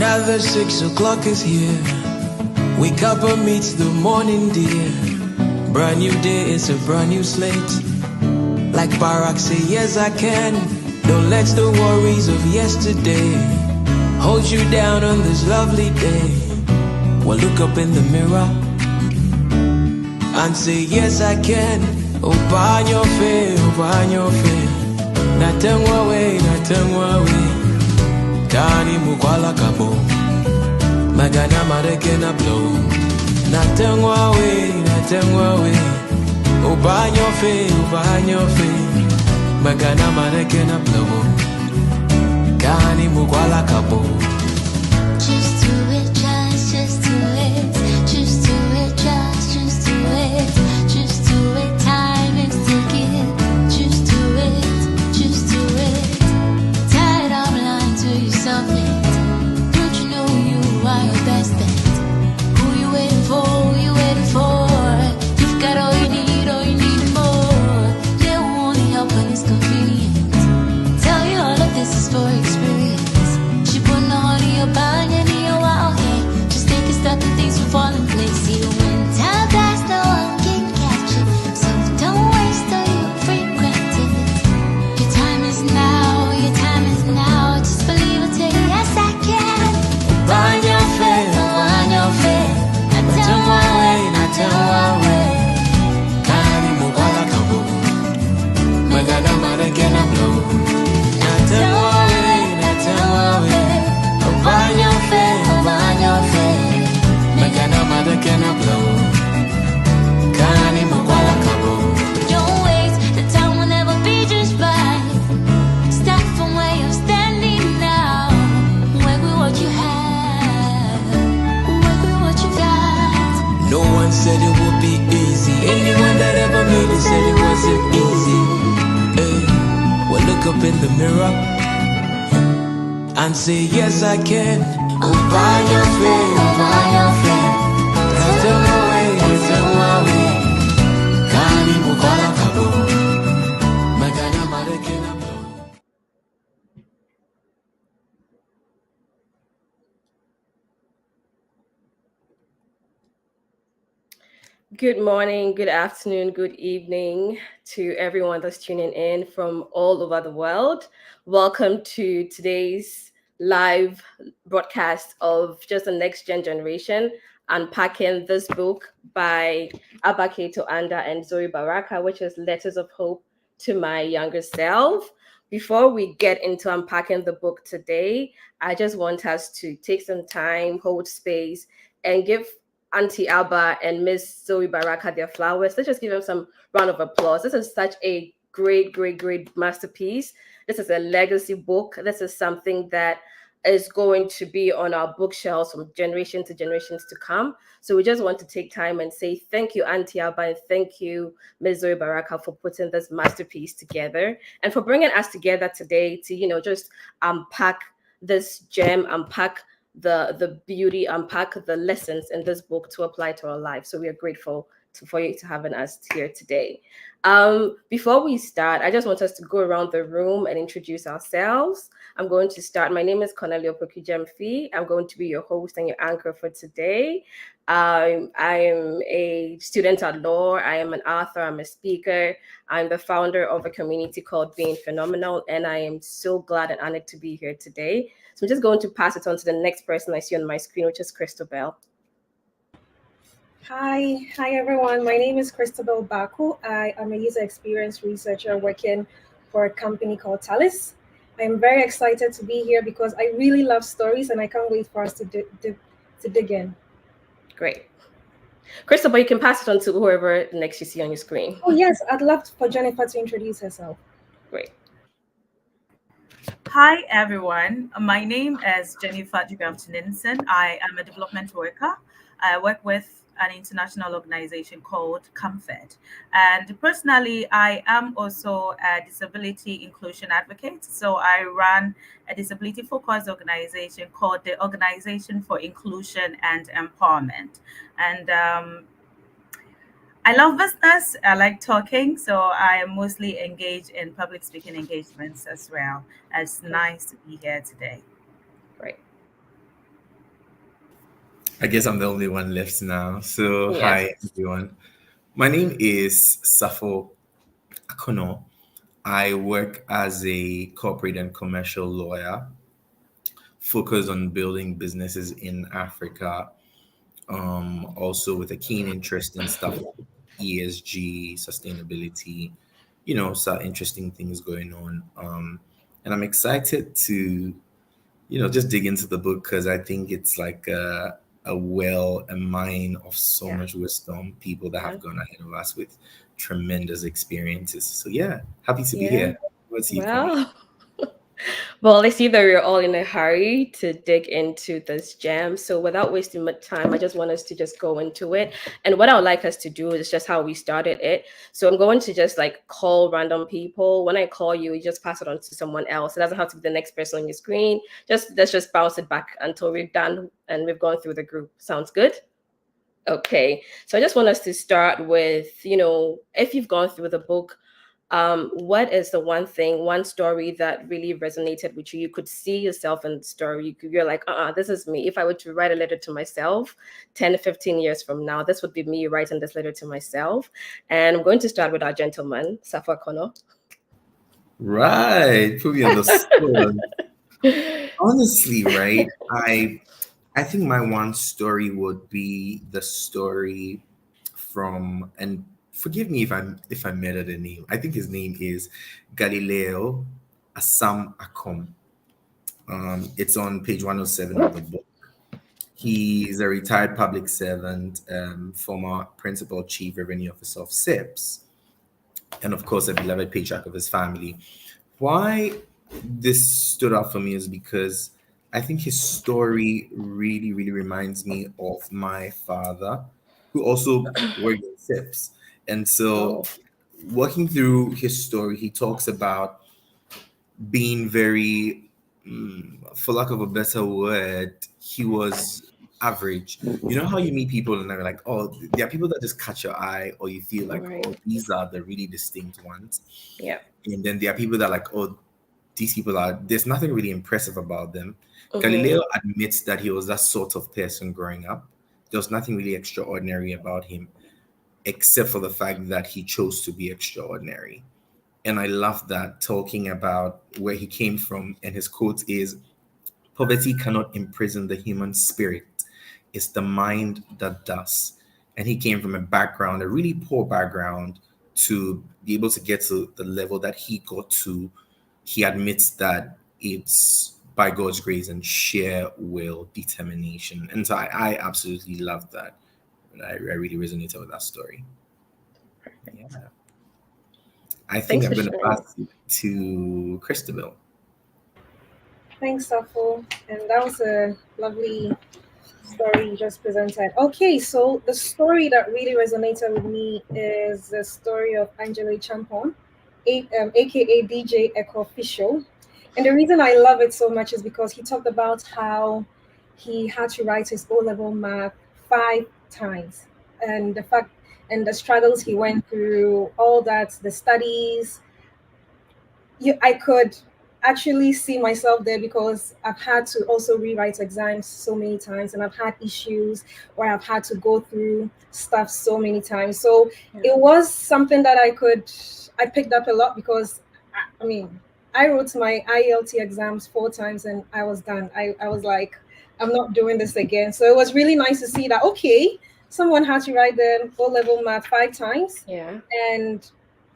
Another 6 o'clock is here. Wake up and meet the morning dear. Brand new day, it's a brand new slate. Like Barack say, yes I can. Don't let the worries of yesterday hold you down on this lovely day. Well, look up in the mirror and say, yes I can. Open your face, open your face. Natengwa way, natengwa way. Kani mukwala kabo. Magana marekena blow. Natengwa way, natengwa way. Open your face, open your face. Magana marekena blow. Kani mukwala kabo. Just do it, just do it. Just do it, just do it. Just do it, time is ticking. Just do it. Tired of lying to yourself late. Don't you know you are your best bet? Who you waiting for? Who you waiting for? You've got all you need more. They will only help when it's convenient. Tell you all of this is for experience. She put no heart in your band and in your wild head. Just take a step and things will fall in place. Even when time dies, no one can catch it. So don't waste all your regret it. Your time is now, your time is now. Just believe it, say yes I can. Open your face, On your face. natengwa way, natengwa way. Kani mukwala kabo. Magana marekena blow. Natengwa way, natengwa way. Open your face, open your face. Magana marekena blow. Kani mukwala kabo. Don't waste, the time will never be just right. Start from where you're standing now. Work with what you have. Work with what you got. No one said it would be easy. Anyone that ever made it said it wasn't easy. Hey, well, look up in the mirror and say, yes, I can. Open your face, open your face. Natengwa way, natengwa way. Kani mukwala kabo. Magana marekena blow. Good morning, good afternoon, good evening to everyone that's tuning in from all over the world. Welcome to today's live broadcast of Just the Next Generation, unpacking this book by Abaketo Anda and Zoe Baraka, which is Letters of Hope to My Younger Self. Before we get into unpacking the book today, I just want us to take some time, hold space, and give Auntie Alba and Miss Zoe Baraka their flowers. Let's just give them some round of applause. This is such a great masterpiece. This is a legacy book. This is something that is going to be on our bookshelves from generation to generations to come. So we just want to take time and say thank you, Auntie Alba, and thank you, Ms. Zoe Baraka, for putting this masterpiece together and for bringing us together today to, just unpack this gem, unpack the beauty, unpack the lessons in this book to apply to our lives. So we are grateful for you to having us here today. Before we start, I just want us to go around the room and introduce ourselves. I'm going to start. My name is Cornelia Pokujemfi. I'm going to be your host and your anchor for today. I am a student at law. I am an author. I'm a speaker. I'm the founder of a community called Being Phenomenal, and I am so glad and honored to be here today. So I'm just going to pass it on to the next person I see on my screen, which is Christabel. Hi everyone. My name is Christabel Baku. I am a user experience researcher working for a company called Talis. I'm very excited to be here because I really love stories and I can't wait for us to dig in. Great. Christabel, you can pass it on to whoever next you see on your screen. Oh yes, I'd love for Jennifer to introduce herself. Great. Hi everyone, my name is Jennifer Jigam-Tininson. I am a development worker. I work with an international organization called Comfort. And personally, I am also a disability inclusion advocate. So I run a disability focused organization called the Organization for Inclusion and Empowerment. And I love business. I like talking. So I am mostly engaged in public speaking engagements as well. It's nice to be here today. Great. I guess I'm the only one left now. So, Yes. hi everyone. My name is Safo Akono. I work as a corporate and commercial lawyer, focused on building businesses in Africa. Also with a keen interest in stuff like ESG, sustainability. So interesting things going on. And I'm excited to just dig into the book because I think it's like a mine of so Yeah. much wisdom, people that Yeah. have gone ahead of us with tremendous experiences. So yeah, happy to be Yeah. here. What's you, Connie? Well, well, I see that we're all in a hurry to dig into this jam. So without wasting much time, I just want us to just go into it. And what I would like us to do is just how we started it. So I'm going to just like call random people. When I call you, you just pass it on to someone else. It doesn't have to be the next person on your screen. Just let's just bounce it back until we're done and we've gone through the group. Sounds good? Okay. So I just want us to start with, if you've gone through the book, what is the one thing, one story that really resonated with you? You could see yourself in the story. You're like, this is me. If I were to write a letter to myself 10 to 15 years from now, this would be me writing this letter to myself. And I'm going to start with our gentleman, Safa Kono. Right, put me on the spot. Honestly, right? I think my one story would be the story from, and forgive me if I murder the name. I think his name is Galileo Assam Akom. It's on page 107 of the book. He's a retired public servant, former principal chief revenue officer of SIPS, and of course a beloved patriarch of his family. Why this stood out for me is because I think his story really, really reminds me of my father, who also worked in SIPS. And so, Oh, working through his story, he talks about being very, for lack of a better word, he was average. You know how you meet people and they're like, oh, there are people that just catch your eye, or you feel like, right. oh, these are the really distinct ones. Yeah. And then there are people that are like, oh, these people are, there's nothing really impressive about them. Mm-hmm. Galileo admits that he was that sort of person growing up. There was nothing really extraordinary about him, except for the fact that he chose to be extraordinary. And I love that, talking about where he came from. And his quote is, poverty cannot imprison the human spirit, it's the mind that does. And he came from a background, a really poor background, to be able to get to the level that he got to. He admits that it's by God's grace and sheer will, determination. And so I absolutely love that. I really resonated with that story. Yeah. I think Thanks I'm for going to sharing. pass it to Christabel. Thanks, Safo. And that was a lovely story you just presented. Okay, so the story that really resonated with me is the story of Angela Champon, aka DJ Echo Official. And the reason I love it so much is because he talked about how he had to write his O level math 5 times, and the fact and the struggles he went through, all that, the studies, I could actually see myself there because I've had to also rewrite exams so many times, and I've had issues where I've had to go through stuff so many times. So Yeah. it was something that I picked up a lot because I mean, I wrote my IELT exams 4 times and I was done. I was like, I'm not doing this again. So it was really nice to see that, okay, someone had to write the O level math 5 times, Yeah. and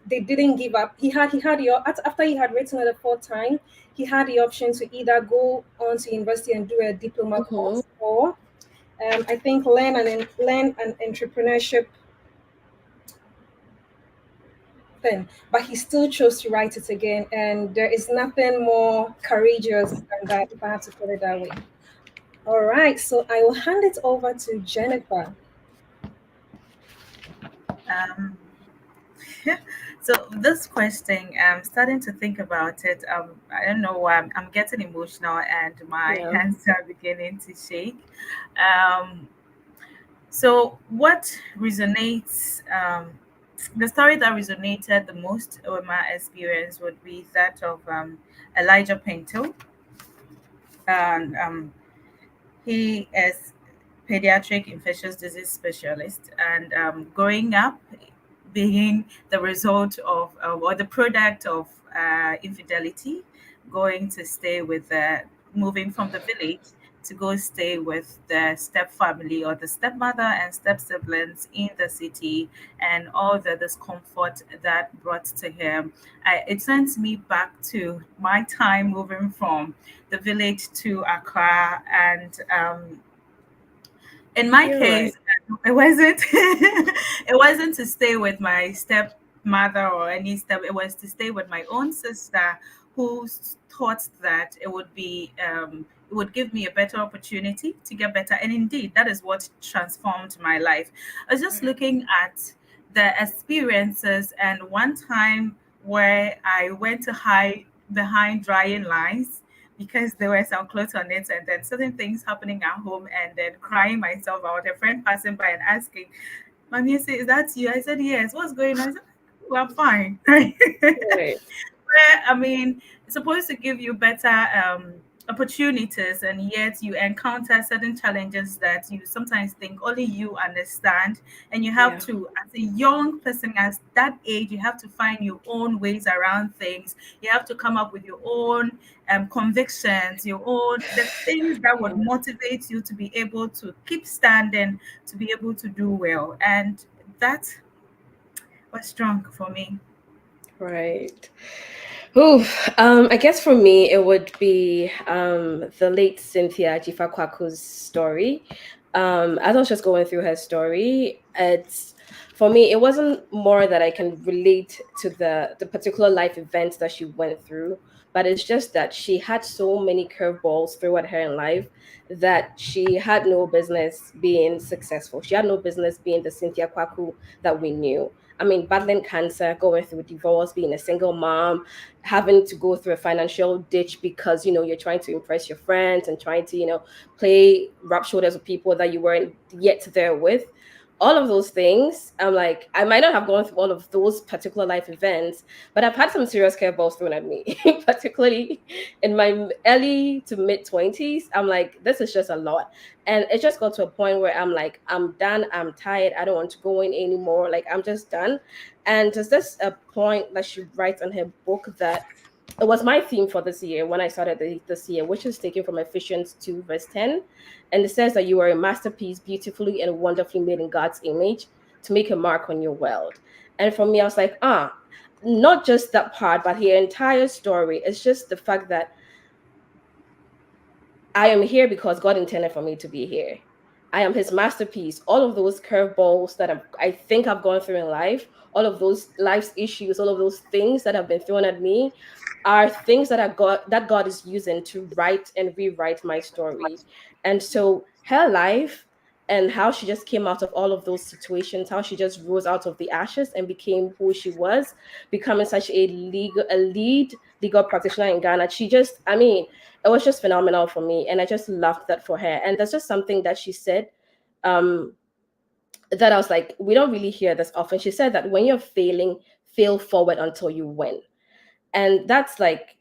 they didn't give up. After he had written it the fourth time, he had the option to either go on to university and do a diploma Mm-hmm. course, or I think learn an entrepreneurship thing. But he still chose to write it again, and there is nothing more courageous than that, if I have to put it that way. All right, so I will hand it over to Jennifer. Um, so this question, I'm starting to think about it. I don't know why I'm getting emotional and my Yeah. hands are beginning to shake. Um, so what resonates? The story that resonated the most with my experience would be that of Elijah Pinto, and he is pediatric infectious disease specialist, and growing up, being the result of or the product of infidelity, going to stay with the moving from the village to go stay with the step family or the stepmother and step siblings in the city, and all the discomfort that brought to him. It sends me back to my time moving from the village to Accra, and in my You're right. case, it wasn't it wasn't to stay with my stepmother or any step. It was to stay with my own sister, who thought that it would give me a better opportunity to get better. And indeed, that is what transformed my life. I was just looking at the experiences, and one time where I went to hide behind drying lines because there were some clothes on it, and then certain things happening at home, and then crying myself out. A friend passing by and asking, "Mommy, is that you?" I said, "Yes." What's going on? I said, "Well, I'm fine." Right? Right. I mean, it's supposed to give you better opportunities, and yet you encounter certain challenges that you sometimes think only you understand. And you have Yeah. to, as a young person, as that age, you have to find your own ways around things. You have to come up with your own convictions, your own the things that would motivate you to be able to keep standing, to be able to do well. And that was strong for me. Right. Ooh, I guess for me it would be the late Cynthia Jifakwaku's story. As I was just going through her story, it's for me it wasn't more that I can relate to the particular life events that she went through, but it's just that she had so many curveballs thrown at her in life that she had no business being successful. She had no business being the Cynthia Kwaku that we knew. I mean, battling cancer, going through divorce, being a single mom, having to go through a financial ditch because you're trying to impress your friends and trying to play rub shoulders with people that you weren't yet there with. All of those things, I'm like, I might not have gone through all of those particular life events, but I've had some serious curveballs thrown at me, particularly in my early to mid 20s. I'm like, this is just a lot. And it just got to a point where I'm like, I'm done, I'm tired, I don't want to go in anymore, like I'm just done. And there's this a point that she writes in her book that it was my theme for this year when I started this year, which is taken from Ephesians 2, verse 10. And it says that you are a masterpiece, beautifully and wonderfully made in God's image to make a mark on your world. And for me, I was like, not just that part, but her entire story. It's just the fact that I am here because God intended for me to be here. I am his masterpiece. All of those curveballs that I think I've gone through in life, all of those life's issues, all of those things that have been thrown at me are things that God is using to write and rewrite my story. And so her life and how she just came out of all of those situations, how she just rose out of the ashes and became who she was, becoming such a lead legal practitioner in Ghana. She just, I mean, it was just phenomenal for me, and I just loved that for her. And there's just something that she said, um that I was like, we don't really hear this often. She said that when you're failing, fail forward until you win. And that's like,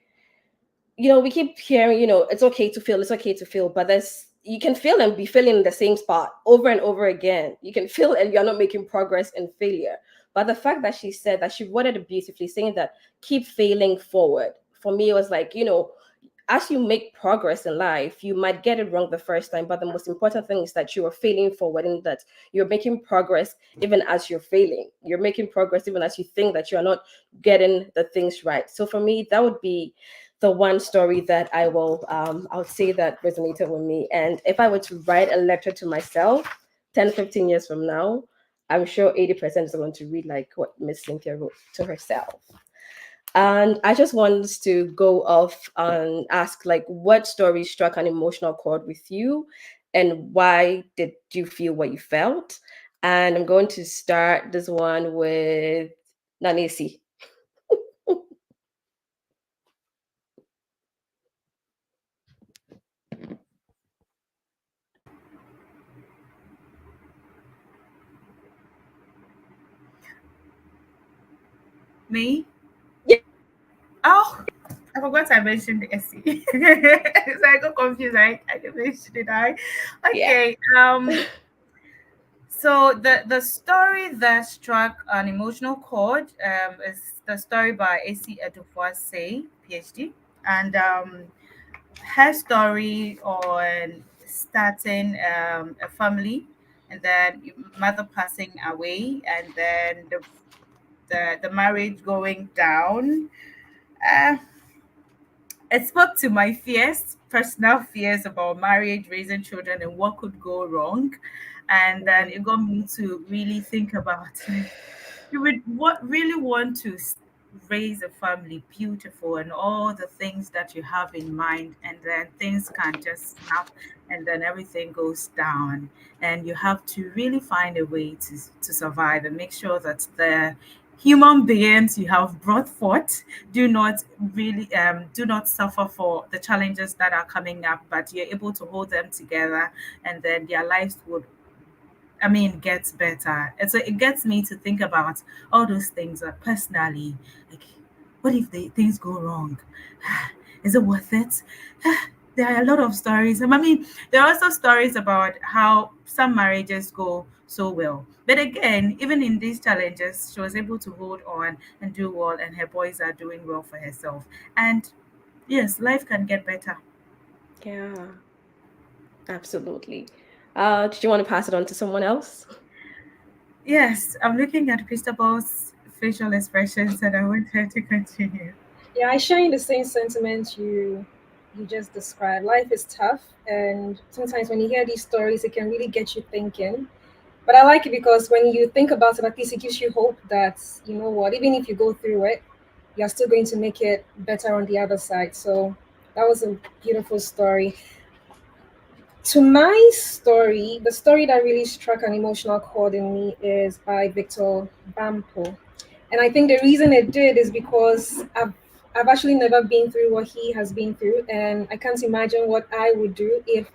we keep hearing, it's okay to fail, it's okay to fail, but there's you can fail and be failing in the same spot over and over again. You can fail and you're not making progress in failure. But the fact that she said that, she worded it beautifully, saying that keep failing forward. For me, it was like, as you make progress in life, you might get it wrong the first time, but the most important thing is that you are failing forward, and that you're making progress even as you're failing. You're making progress even as you think that you're not getting the things right. So for me, that would be the one story that I would say that resonated with me. And if I were to write a letter to myself 10, 15 years from now, I'm sure 80% is going to read like what Miss Cynthia wrote to herself. And I just want to go off and ask, like, what story struck an emotional chord with you, and why did you feel what you felt? And I'm going to start this one with Nanisi. Me? Yeah. Oh, I forgot I mentioned the SC. So I got confused. I didn't mention it. Yeah. Okay. So the story that struck an emotional chord is the story by AC Say, PhD, and her story on starting a family, and then mother passing away, and then the marriage going down. Uh, it spoke to my fears, personal fears about marriage, raising children, and what could go wrong. And then it got me to really think about like you would what really want to raise a family beautiful and all the things that you have in mind, and then things can just snap, and then everything goes down, and you have to really find a way to survive and make sure that the human beings you have brought forth do not suffer for the challenges that are coming up, but you're able to hold them together, and then their lives would, I mean, gets better. And so it gets me to think about all those things that personally, like, what if things go wrong? Is it worth it? There are a lot of stories. I mean, there are also stories about how some marriages go so well. But again, even in these challenges, she was able to hold on and do well, and her boys are doing well for herself. And yes, life can get better. Yeah, absolutely. Did you want to pass it on to someone else? Yes, I'm looking at Christabel's facial expressions, and I want her to continue. Yeah, I share in the same sentiment you just described. Life is tough, and sometimes when you hear these stories, it can really get you thinking. But I like it because when you think about it, at least it gives you hope that you know what, even if you go through it, you're still going to make it better on the other side. So that was a beautiful story. To my story, the story that really struck an emotional chord in me is by Victor Bampo. And I think the reason it did is because I've actually never been through what he has been through, and I can't imagine what I would do if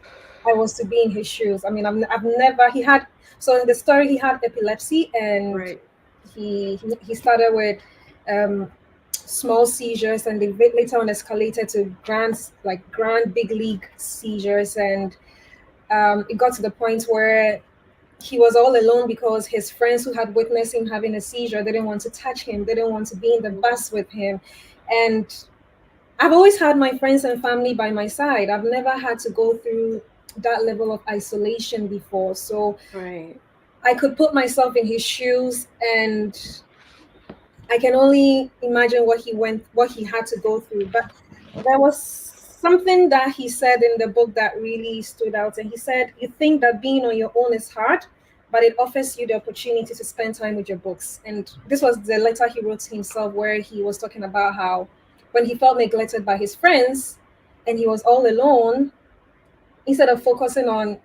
I was to be in his shoes. I mean, I've never, he had, so in the story, he had epilepsy, and Right. he started with um, small seizures, and they later on escalated to grand big league seizures. And it got to the point where he was all alone because his friends who had witnessed him having a seizure didn't want to touch him, didn't want to be in the bus with him. And I've always had my friends and family by my side. I've never had to go through that level of isolation before. So Right. I could put myself in his shoes, and I can only imagine what he had to go through. But there was something that he said in the book that really stood out. And he said, "You think that being on your own is hard, but it offers you the opportunity to spend time with your books." And this was the letter he wrote to himself, where he was talking about how when he felt neglected by his friends and he was all alone, instead of focusing on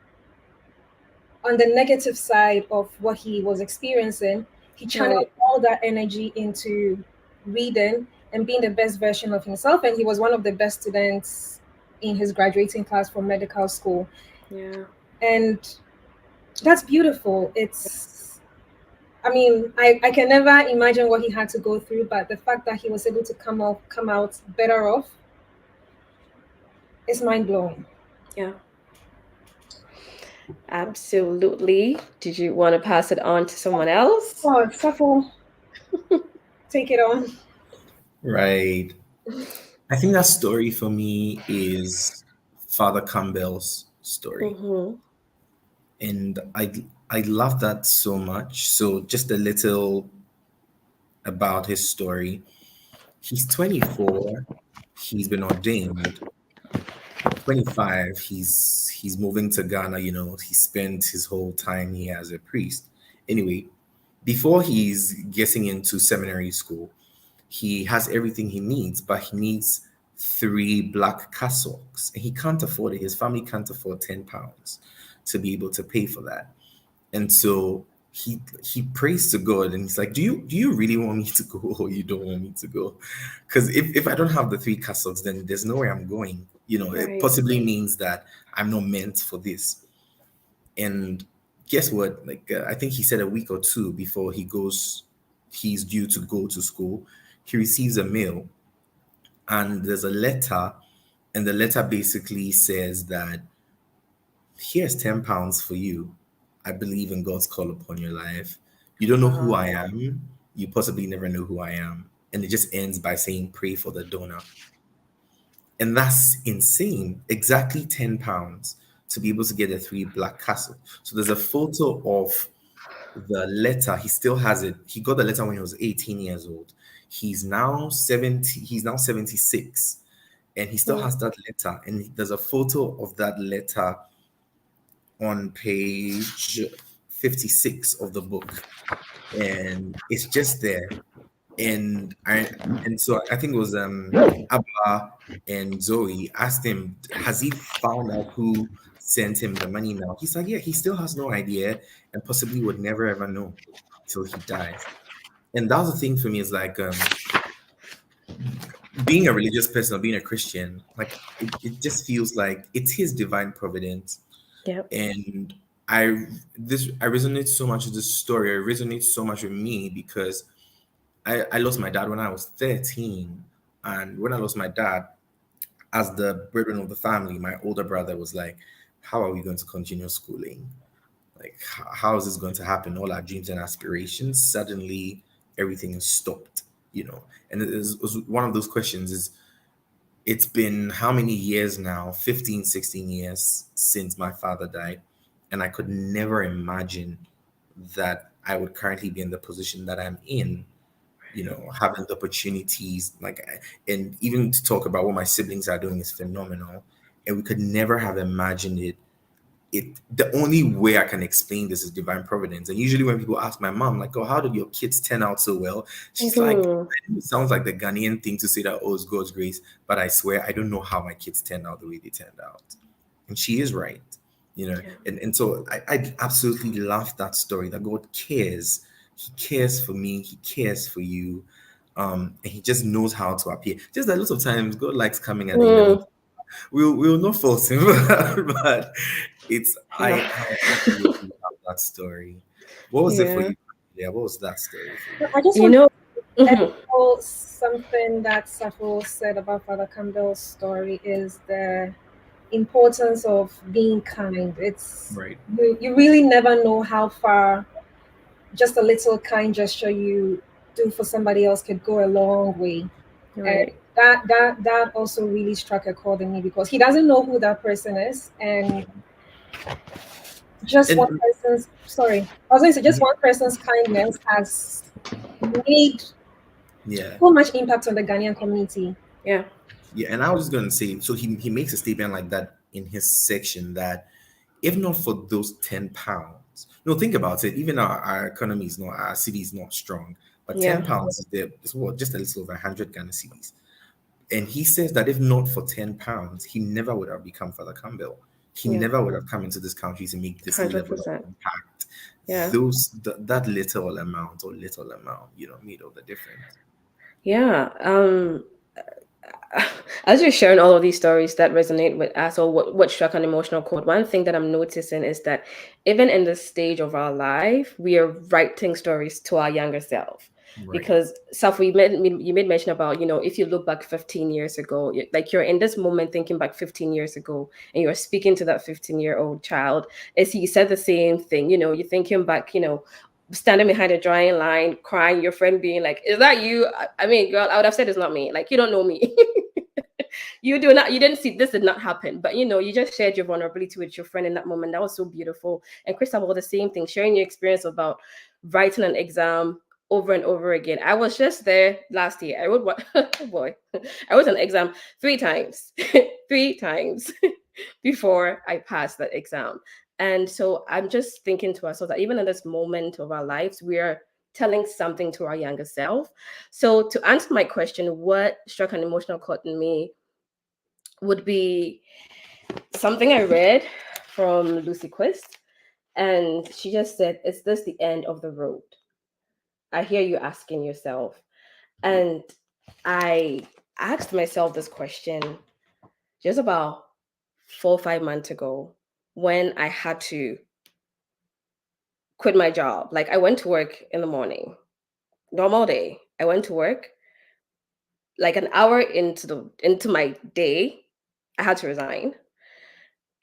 the negative side of what he was experiencing, he channeled Right. all that energy into reading and being the best version of himself. And he was one of the best students in his graduating class from medical school. Yeah. And that's beautiful. I mean, I can never imagine what he had to go through, but the fact that he was able to come out better off is mind blowing. Yeah. Absolutely. Did you want to pass it on to someone else? Oh, Safo, take it on. Right. I think that story for me is Father Campbell's story. Mm-hmm. And I love that so much. So just a little about his story. He's 24. He's been ordained. 25. He's moving to Ghana. He spent his whole time here as a priest. Anyway, before he's getting into seminary school, he has everything he needs, but he needs three black cassocks, and he can't afford it. His family can't afford £10 to be able to pay for that. And so he prays to God, and he's like, do you really want me to go, or you don't want me to go? Because if I don't have the three cassocks, then there's nowhere I'm going. It Right. possibly means that I'm not meant for this. And guess what? Like, I think he said a week or two before he's due to go to school, he receives a mail, and there's a letter, and the letter basically says that here's £10 for you. I believe in God's call upon your life. You don't know who I am. You possibly never know who I am. And it just ends by saying, pray for the donor. And that's insane. Exactly £10 to be able to get a 3 Black Castle. So there's a photo of the letter. He still has it. He got the letter when he was 18 years old. He's now 70, he's now 76. And he still has that letter. And there's a photo of that letter on page 56 of the book, and it's just there. And so I think it was Abba and Zoe asked him, has he found out who sent him the money now? He's like, yeah, he still has no idea, and possibly would never ever know till he dies. And that was the thing for me, is like being a religious person or being a Christian, like it just feels like it's his divine providence. Yep. And I resonate so much with this story. It resonates so much with me because I lost my dad when I was 13. And when I lost my dad, as the breadwinner of the family, my older brother was like, how are we going to continue schooling? Like, how is this going to happen? All our dreams and aspirations, suddenly everything is stopped, you know? And it was one of those questions is, it's been how many years now? 15, 16 years since my father died. And I could never imagine that I would currently be in the position that I'm in, you know, having the opportunities, like, and even to talk about what my siblings are doing is phenomenal. And we could never have imagined it. The only way I can explain this is divine providence. And usually when people ask my mom, like, oh, how did your kids turn out so well? She's like, Mhm. it sounds like the Ghanaian thing to say that, oh, it's God's grace. But I swear, I don't know how my kids turned out the way they turned out. And she is right, you know. And so I absolutely love that story, that God cares. He cares for me. He cares for you. And he just knows how to appear. Just that lots of times God likes coming at the 11th. Mm. We'll not force him, but Yeah. I absolutely love that story. What was it for Yeah. you? Yeah, what was that story for So you? I just You want know. to Mhm. echo something that Safo said about Father Campbell's story is the importance of being kind. It's Right. you really never know how far just a little kind gesture you do for somebody else could go a long way. And Right. that also really struck a chord in me because he doesn't know who that person is, and just one And person's sorry, I was going to say just one person's kindness has made yeah, so much impact on the Ghanaian community. Yeah. yeah, and I was just gonna say, so he makes a statement like that in his section, that if not for those £10, no, think about it. Even our economy is not, our city is not strong, but Yeah. £10 is there. It's what, just a little over 100 Ghana cedis. And he says that if not for £10, he never would have become Father Campbell. He Yeah. never would have come into this country to make this Hundred level of percent. impact. Yeah. That little amount, you know, made all the difference. Yeah. As you're sharing all of these stories that resonate with us, or what struck an emotional chord, one thing that I'm noticing is that even in this stage of our life, we are writing stories to our younger self. Right. Because self, you made mention about, if you look back 15 years ago, like you're in this moment thinking back 15 years ago, and you're speaking to that 15-year-old child, as he said the same thing. You're thinking back, standing behind a drying line, crying, your friend being like, "Is that you?" I mean, girl, I would have said it's not me. Like, you don't know me. You didn't see, this did not happen. But you just shared your vulnerability with your friend in that moment. That was so beautiful. And Crystal, the same thing, sharing your experience about writing an exam over and over again. I was just there last year. I wrote what oh boy. I wrote an exam 3 times. 3 times before I passed that exam. And so I'm just thinking to ourselves that even in this moment of our lives, we are telling something to our younger self. So to answer my question, what struck an emotional chord in me would be something I read from Lucy Quist. And she just said, "Is this the end of the road?" I hear you asking yourself. And I asked myself this question just about 4 or 5 months ago when I had to quit my job. Like, I went to work in the morning, normal day. I went to work, like an hour into my day, I had to resign.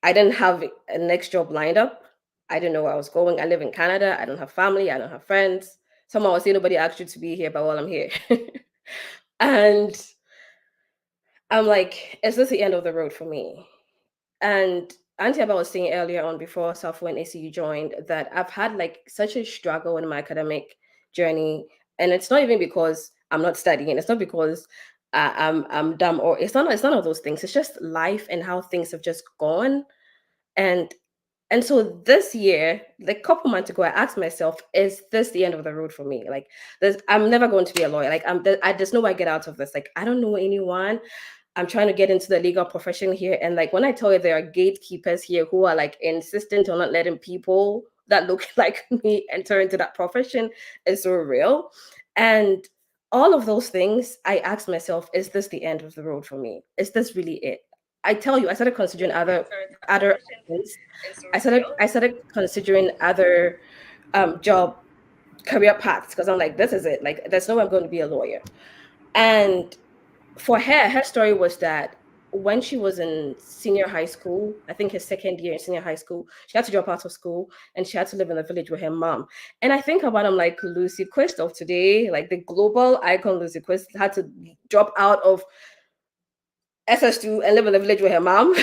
I didn't have a next job lined up. I didn't know where I was going. I live in Canada. I don't have family. I don't have friends. Someone will say nobody asked you to be here, but well, I'm here. And I'm like, is this the end of the road for me? And Auntie Abba was saying earlier on before South when ACU joined that I've had like such a struggle in my academic journey. And it's not even because I'm not studying. It's not because I'm dumb, or it's none of those things. It's just life and how things have just gone. And so this year, like a couple months ago, I asked myself, is this the end of the road for me? Like this, I'm never going to be a lawyer. Like there's no way I get out of this. Like I don't know anyone. I'm trying to get into the legal profession here. And like when I tell you there are gatekeepers here who are like insistent on not letting people that look like me enter into that profession, is so real. And all of those things, I asked myself, is this the end of the road for me? Is this really it? I tell you, I started considering other options. I started considering other job career paths because I'm like, this is it. Like, there's no way I'm going to be a lawyer. And for her story was that when she was in senior high school, I think her second year in senior high school, she had to drop out of school and she had to live in a village with her mom. And I think about him like Lucy Quist of today, like the global icon Lucy Quist had to drop out of SS2 and live in a village with her mom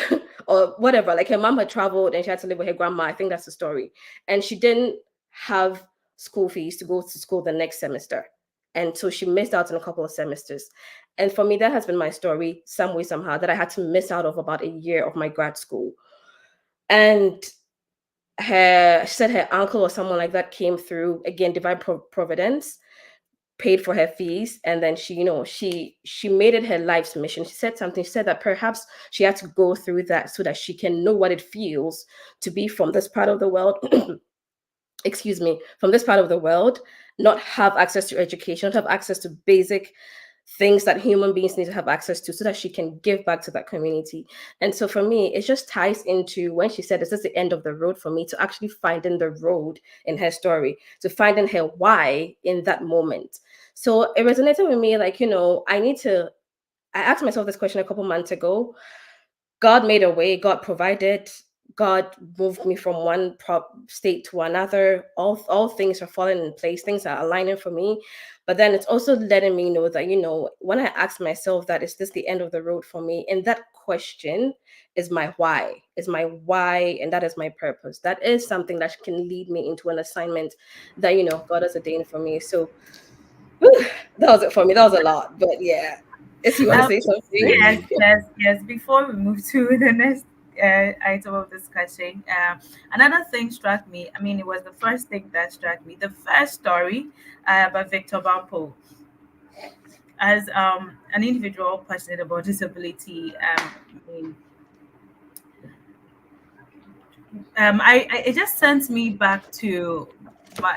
or whatever. Like her mom had traveled and she had to live with her grandma. I think that's the story. And she didn't have school fees to go to school the next semester. And so she missed out on a couple of semesters. And for me, that has been my story, some way, somehow, that I had to miss out of about a year of my grad school. And she said her uncle or someone like that came through, again, divine providence, paid for her fees, and then she made it her life's mission. She said something. She said that perhaps she had to go through that so that she can know what it feels to be from this part of the world. Excuse me, from this part of the world, not have access to education, not have access to basic things that human beings need to have access to so that she can give back to that community. And so for me, it just ties into when she said, is this the end of the road for me, to actually finding the road in her story, to finding her why in that moment. So it resonated with me, like, I asked myself this question a couple months ago. God made a way, God provided, God moved me from one state to another. All things are falling in place, things are aligning for me. But then it's also letting me know that, when I ask myself that, is this the end of the road for me? And that question is my why, and that is my purpose. That is something that can lead me into an assignment that, God has ordained for me. So whew, that was it for me. That was a lot. But yeah. If you want to say something. Yes. Before we move to the next item of discussion, another thing struck me. I mean, it was the first thing that struck me. The first story by Victor Bampo, as an individual passionate about disability. It just sent me back to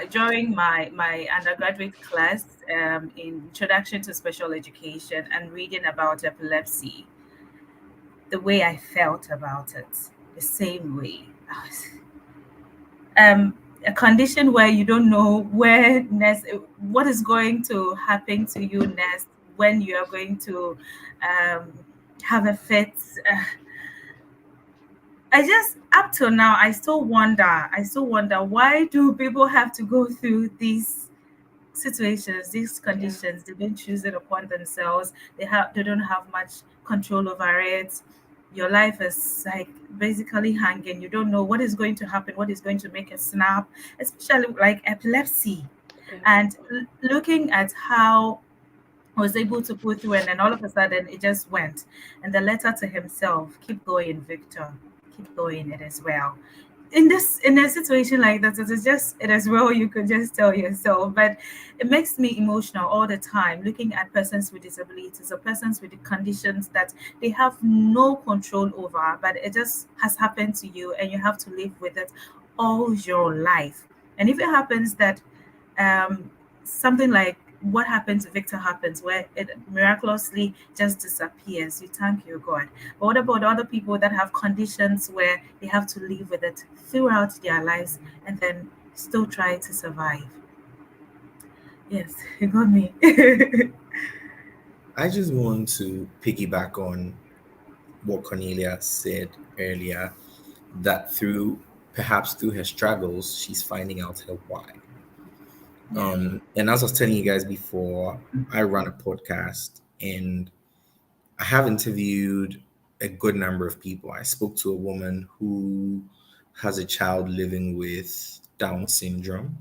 during my undergraduate class in Introduction to Special Education and reading about epilepsy. The way I felt about it, the same way. A condition where you don't know where next, what is going to happen to you next, when you are going to um, have a fit. I just up till now I still wonder why do people have to go through these situations, these conditions. They don't choose it upon themselves. They don't have much control over it. Your life is like basically hanging. You don't know what is going to happen, what is going to make a snap, especially like epilepsy. And looking at how I was able to pull through, and then all of a sudden it just went. And the letter to himself, keep going, Victor, keep going, it is well. In a situation like that, it is well, you could just tell yourself. But it makes me emotional all the time looking at persons with disabilities or persons with conditions that they have no control over, but it just has happened to you and you have to live with it all your life. And if it happens that um, something like what happened to Victor happens, where it miraculously just disappears, you thank your God. But what about other people that have conditions where they have to live with it throughout their lives and then still try to survive? Yes, you got me. I just want to piggyback on what Cornelia said earlier, that through perhaps through her struggles, she's finding out her why. Yeah. And as I was telling you guys before, I run a podcast and I have interviewed a good number of people. I spoke to a woman who has a child living with Down syndrome,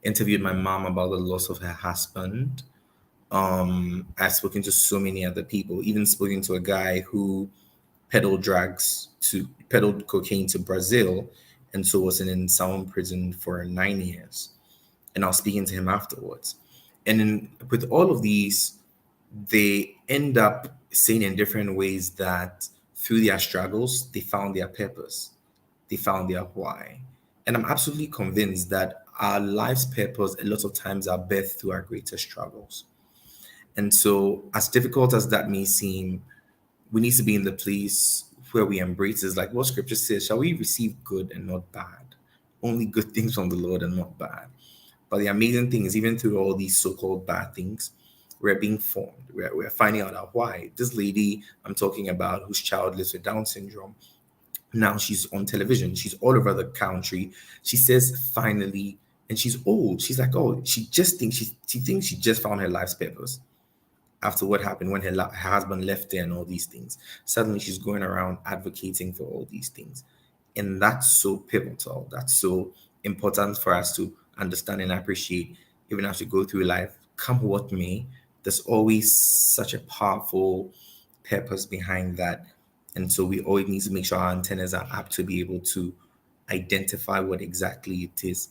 interviewed my mom about the loss of her husband. I've spoken to so many other people, even spoken to a guy who peddled cocaine to Brazil, and so was in Sound prison for 9 years. And I was speaking to him afterwards. And then with all of these, they end up saying in different ways that through their struggles, they found their purpose, they found their why. And I'm absolutely convinced that our life's purpose, a lot of times, are birthed through our greatest struggles. And so, as difficult as that may seem, we need to be in the place where we embrace is like what scripture says, shall we receive good and not bad? Only good things from the Lord and not bad. But the amazing thing is, even through all these so-called bad things, we're being formed. We're finding out why. This lady I'm talking about, whose child lives with Down syndrome, now she's on television. She's all over the country. She says finally, and she's old. She's like, oh, she thinks she just found her life's purpose after what happened when her husband left her and all these things. Suddenly she's going around advocating for all these things. And that's so pivotal. That's so important for us to understand and appreciate, even as we go through life, come what may. There's always such a powerful purpose behind that. And so we always need to make sure our antennas are up to be able to identify what exactly it is,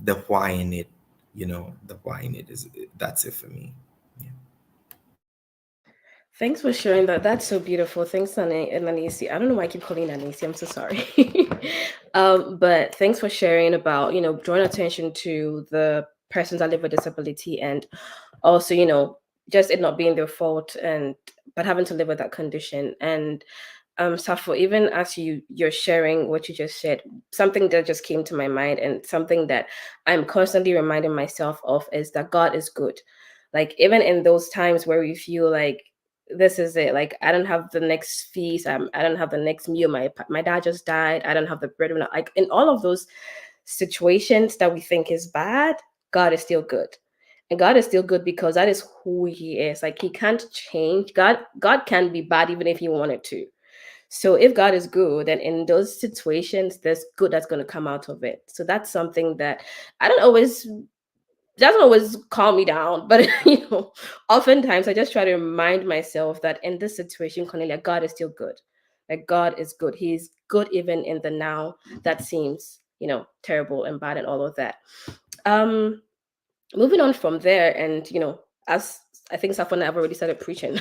the why in it. The why in it is that's it for me. Yeah. Thanks for sharing that. That's so beautiful. Thanks, Nanisi. I don't know why I keep calling you Nanisi. I'm so sorry. But thanks for sharing about, drawing attention to the persons that live with disability, and also, just it not being their fault, and but having to live with that condition. And Safo, even as you're sharing what you just said, something that just came to my mind, and something that I'm constantly reminding myself of, is that God is good. Like, even in those times where we feel like this is it, like I don't have the next feast, I don't have the next meal, my dad just died, I don't have the bread, like in all of those situations that we think is bad, God is still good. And God is still good because that is who he is. Like, he can't change. God can be bad even if he wanted to. So if God is good, then in those situations, there's good that's going to come out of it. So that's something that I don't always doesn't always calm me down, but oftentimes I just try to remind myself that in this situation, Cornelia, God is still good. Like, God is good. He's good even in the now that seems, terrible and bad and all of that. Um, Moving on from there, and as I think Safwan have already started preaching,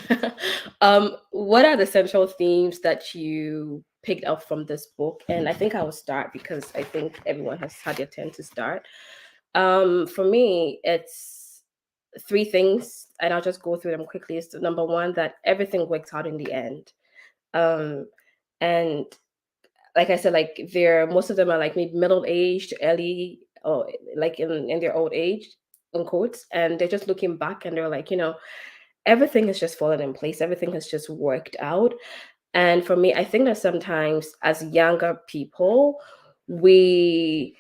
what are the central themes that you picked up from this book? And I think I will start because I think everyone has had their turn to start. For me, it's three things, and I'll just go through them quickly. Is number one, that everything works out in the end. Um, and like I said, like they're most of them are like maybe middle aged, early, or like in their old age, in quotes, and they're just looking back and they're like, everything has just fallen in place, everything has just worked out. And for me, I think that sometimes as younger people, we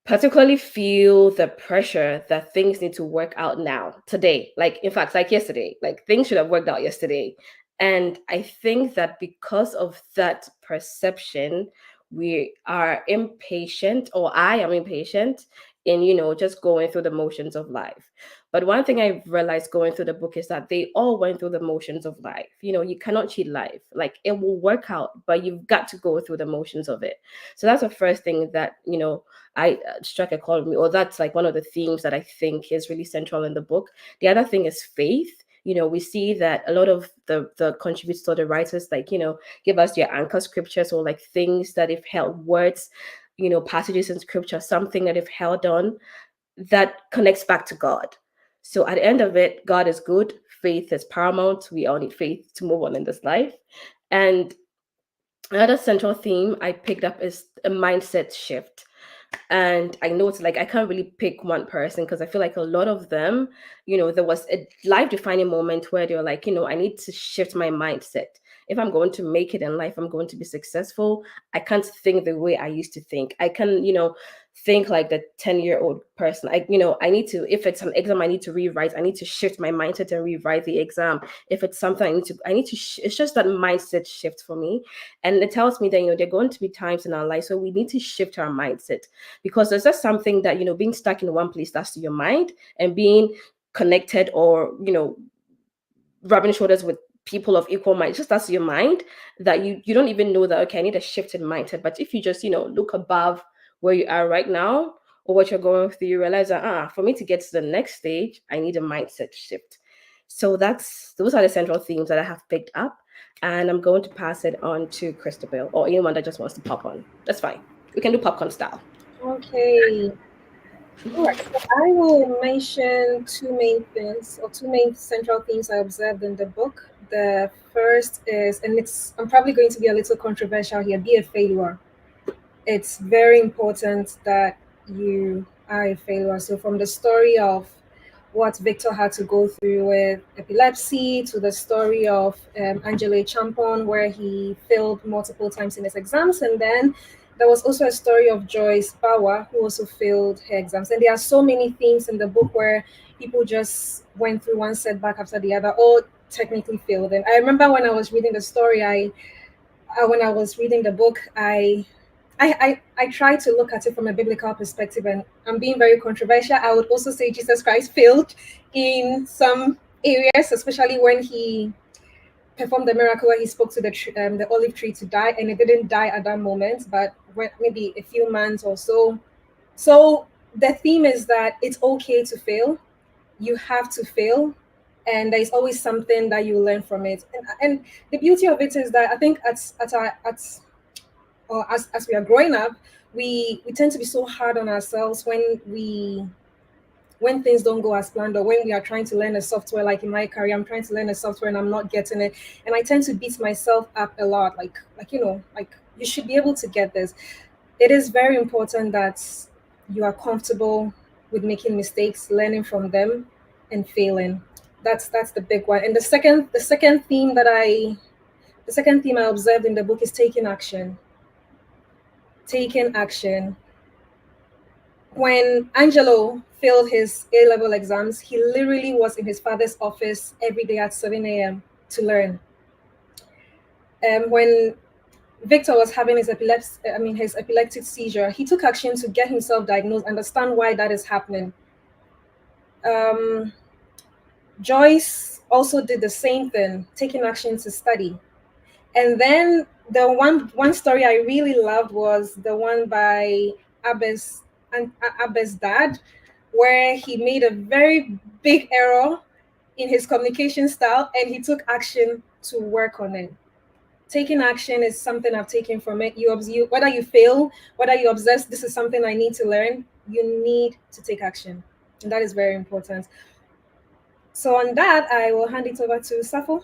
particularly feel the pressure that things need to work out now, today. Like, in fact, like yesterday, like things should have worked out yesterday. And I think that because of that perception, we are impatient, or I am impatient in, just going through the motions of life. But one thing I've realized going through the book is that they all went through the motions of life. You cannot cheat life. Like, it will work out, but you've got to go through the motions of it. So that's the first thing that, I struck a chord with me, or that's like one of the themes that I think is really central in the book. The other thing is faith. We see that a lot of the contributors to the writers, like, give us your anchor scriptures, or like things that if held, words, passages in scripture, something that if held on, that connects back to God. So at the end of it, God is good. Faith is paramount. We all need faith to move on in this life. And another central theme I picked up is a mindset shift. And I know it's like I can't really pick one person because I feel like a lot of them, there was a life defining moment where they're like, I need to shift my mindset. If I'm going to make it in life, I'm going to be successful. I can't think the way I used to think. I can, think like the 10-year-old person. I need to, if it's an exam I need to rewrite, I need to shift my mindset and rewrite the exam. If it's something it's just that mindset shift for me. And it tells me that, there are going to be times in our life, so we need to shift our mindset, because there's just something that, being stuck in one place, that's your mind, and being connected, or, rubbing shoulders with people of equal mind, just that's your mind, that you don't even know that, okay, I need a shift in mindset. But if you just, look above where you are right now, or what you're going through, you realize that, for me to get to the next stage, I need a mindset shift. So those are the central themes that I have picked up, and I'm going to pass it on to Christabel, or anyone that just wants to pop on. That's fine. We can do popcorn style. Okay. All right. So I will mention two main things, or two main central themes I observed in the book. The first is, and I'm probably going to be a little controversial here, be a failure. It's very important that you are a failure. So from the story of what Victor had to go through with epilepsy, to the story of Angelo Champon, where he failed multiple times in his exams, and then there was also a story of Joyce Bauer, who also failed her exams. And there are so many themes in the book where people just went through one setback after the other, all technically failed. And I remember when I was reading the story, when I was reading the book, I try to look at it from a biblical perspective, and I'm being very controversial. I would also say Jesus Christ failed in some areas, especially when he performed the miracle where he spoke to the olive tree to die, and it didn't die at that moment, but when, maybe a few months or so. So the theme is that it's okay to fail. You have to fail, and there's always something that you learn from it. And the beauty of it is that I think or as we are growing up, we tend to be so hard on ourselves when things don't go as planned, or when we are trying to learn a software. Like in my career, I'm trying to learn a software and I'm not getting it, and I tend to beat myself up a lot, like you should be able to get this. It is very important that you are comfortable with making mistakes, learning from them, and failing. That's the big one. And the second theme I observed in the book is taking action. Taking action. When Angelo failed his A level exams, he literally was in his father's office every day at 7 a.m. to learn. When Victor was having his epileptic seizure, he took action to get himself diagnosed, understand why that is happening. Um, Joyce also did the same thing, taking action to study. And then the one story I really loved was the one by Abbe's dad, where he made a very big error in his communication style, and he took action to work on it. Taking action is something I've taken from it. Whether you fail, whether you obsess, this is something I need to learn. You need to take action, and that is very important. So on that, I will hand it over to Safo.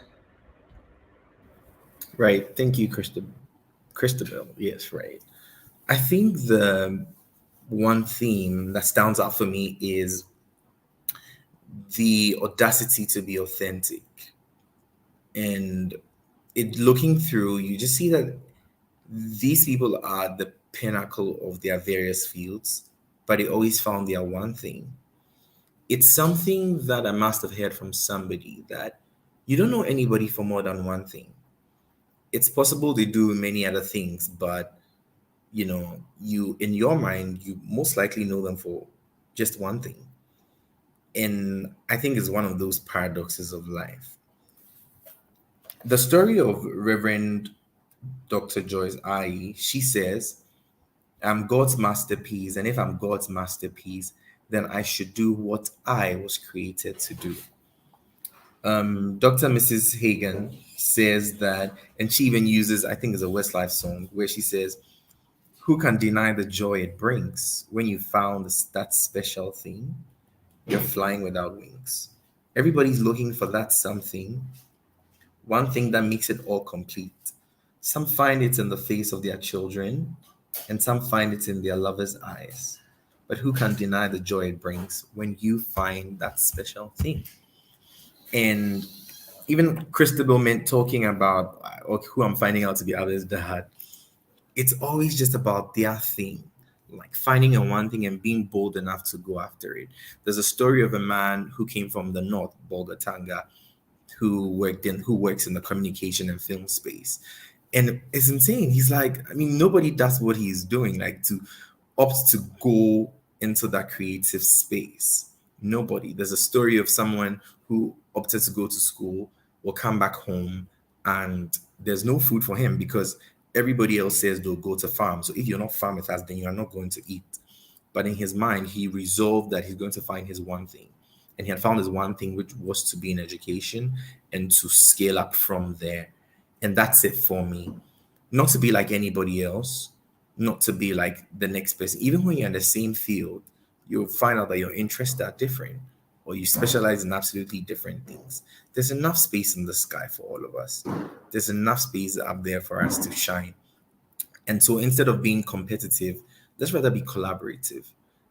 Right. Thank you, Christabel. Yes, right. I think the one theme that stands out for me is the audacity to be authentic. And it looking through, you just see that these people are the pinnacle of their various fields, but they always found their one thing. It's something that I must have heard from somebody, that you don't know anybody for more than one thing. It's possible they do many other things, but you in your mind, you most likely know them for just one thing. And I think it's one of those paradoxes of life. The story of Reverend Dr. Joyce I, she says, I'm God's masterpiece, and if I'm God's masterpiece, then I should do what I was created to do. Dr. Mrs. Hagen says that, and she even uses, I think it's a Westlife song, where she says, who can deny the joy it brings when you found that special thing? You're flying without wings. Everybody's looking for that something, one thing that makes it all complete. Some find it in the face of their children, and some find it in their lover's eyes. But who can deny the joy it brings when you find that special thing? And even Christabel meant talking about who I'm finding out to be others' dad, it's always just about their thing, like finding a one thing and being bold enough to go after it. There's a story of a man who came from the north, Bolgatanga, who works in the communication and film space. And it's insane. He's like, I mean, nobody does what he's doing, like to opt to go into that creative space. Nobody. There's a story of someone who opted to go to school, will come back home, and there's no food for him because everybody else says they'll go to farm. So if you're not farm with us, then you are not going to eat. But in his mind, he resolved that he's going to find his one thing. And he had found his one thing, which was to be in education and to scale up from there. And that's it for me. Not to be like anybody else, not to be like the next person. Even when you're in the same field, you'll find out that your interests are different or you specialize in absolutely different things. There's enough space in the sky for all of us. There's enough space up there for us to shine. And so instead of being competitive, let's rather be collaborative.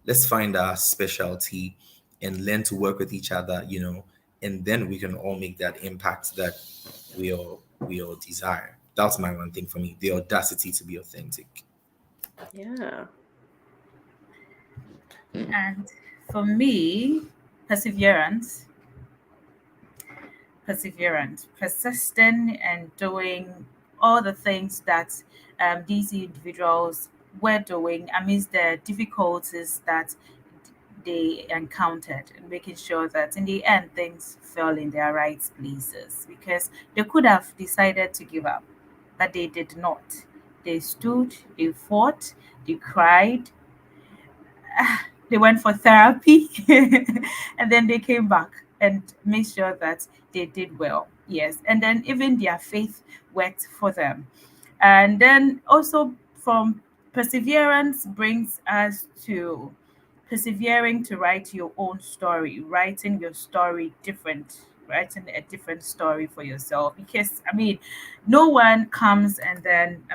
Let's find our specialty and learn to work with each other, and then we can all make that impact that we all desire. That's my one thing for me, the audacity to be authentic. Yeah. And for me, perseverance, persisting and doing all the things that these individuals were doing amidst the difficulties that they encountered, and making sure that in the end things fell in their right places, because they could have decided to give up, but they did not. They stood, they fought, they cried, they went for therapy, and then they came back and made sure that they did well. Yes, and then even their faith worked for them. And then also from perseverance brings us to persevering to write your own story, writing your story different, writing a different story for yourself. Because I mean, no one comes and then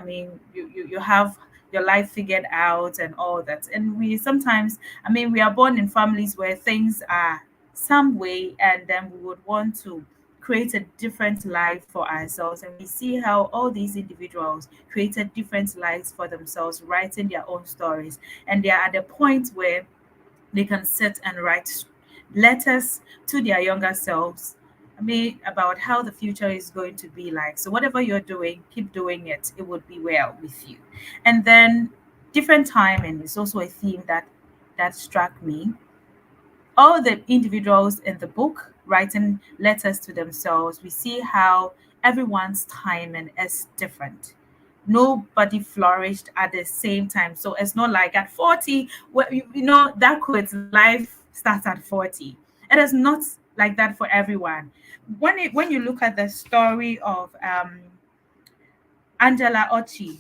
you have your life figured out and all that. And we sometimes, we are born in families where things are some way, and then we would want to create a different life for ourselves. And we see how all these individuals created different lives for themselves, writing their own stories. And they are at the point where they can sit and write letters to their younger selves. About how the future is going to be like. So whatever you're doing, keep doing it. It would be well with you. And then different timing is also a theme that struck me. All the individuals in the book writing letters to themselves, we see how everyone's timing is different. Nobody flourished at the same time. So it's not like at 40, that quote, life starts at 40. It is not like that for everyone. When you look at the story of Angela Ochi,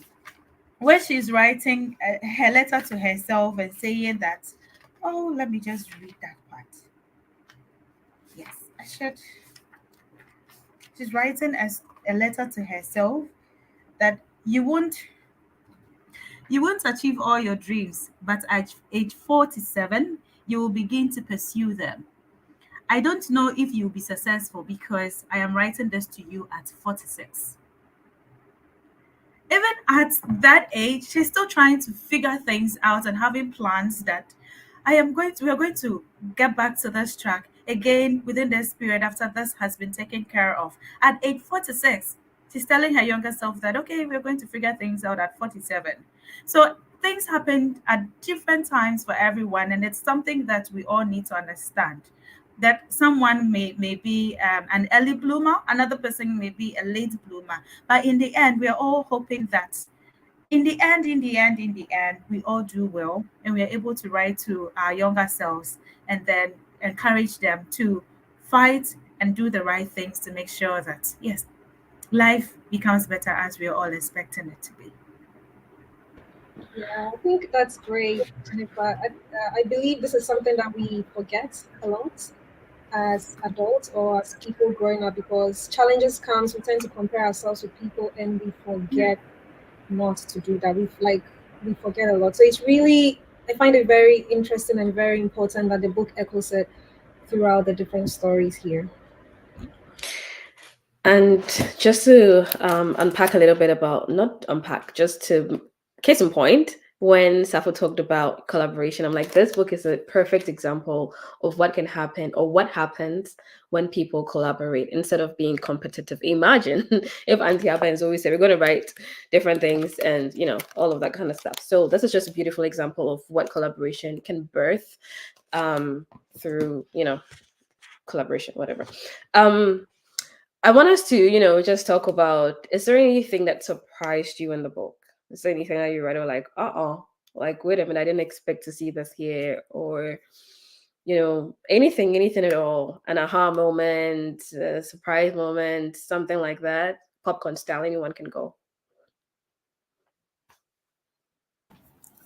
where she's writing her letter to herself and saying that, oh, let me just read that part. Yes, I should. She's writing as a letter to herself that you won't achieve all your dreams, but at age 47, you will begin to pursue them. I don't know if you'll be successful because I am writing this to you at 46. Even at that age, she's still trying to figure things out and having plans that we are going to get back to this track again within this period after this has been taken care of. At age 46, she's telling her younger self that, okay, we're going to figure things out at 47. So things happen at different times for everyone, and it's something that we all need to understand. That someone may be an early bloomer, another person may be a late bloomer, but in the end, we are all hoping that in the end, we all do well, and we are able to write to our younger selves and then encourage them to fight and do the right things to make sure that, yes, life becomes better as we are all expecting it to be. Yeah, I think that's great, Jennifer. I believe this is something that we forget a lot as adults or as people growing up, because challenges comes, we tend to compare ourselves with people and we forget not to do that. We've like we forget a lot. So it's really, I find it very interesting and very important that the book echoes it throughout the different stories here. And just to unpack a little bit about, not unpack, just to case in point, when Safo talked about collaboration, I'm like, this book is a perfect example of what can happen or what happens when people collaborate instead of being competitive. Imagine if Auntie Abba is always say, we're going to write different things and, all of that kind of stuff. So this is just a beautiful example of what collaboration can birth through, collaboration, whatever. Um, I want us to, just talk about, is there anything that surprised you in the book? Is there anything that you read or like, like, wait a minute, I didn't expect to see this here, or, anything at all, an aha moment, a surprise moment, something like that, popcorn style, anyone can go.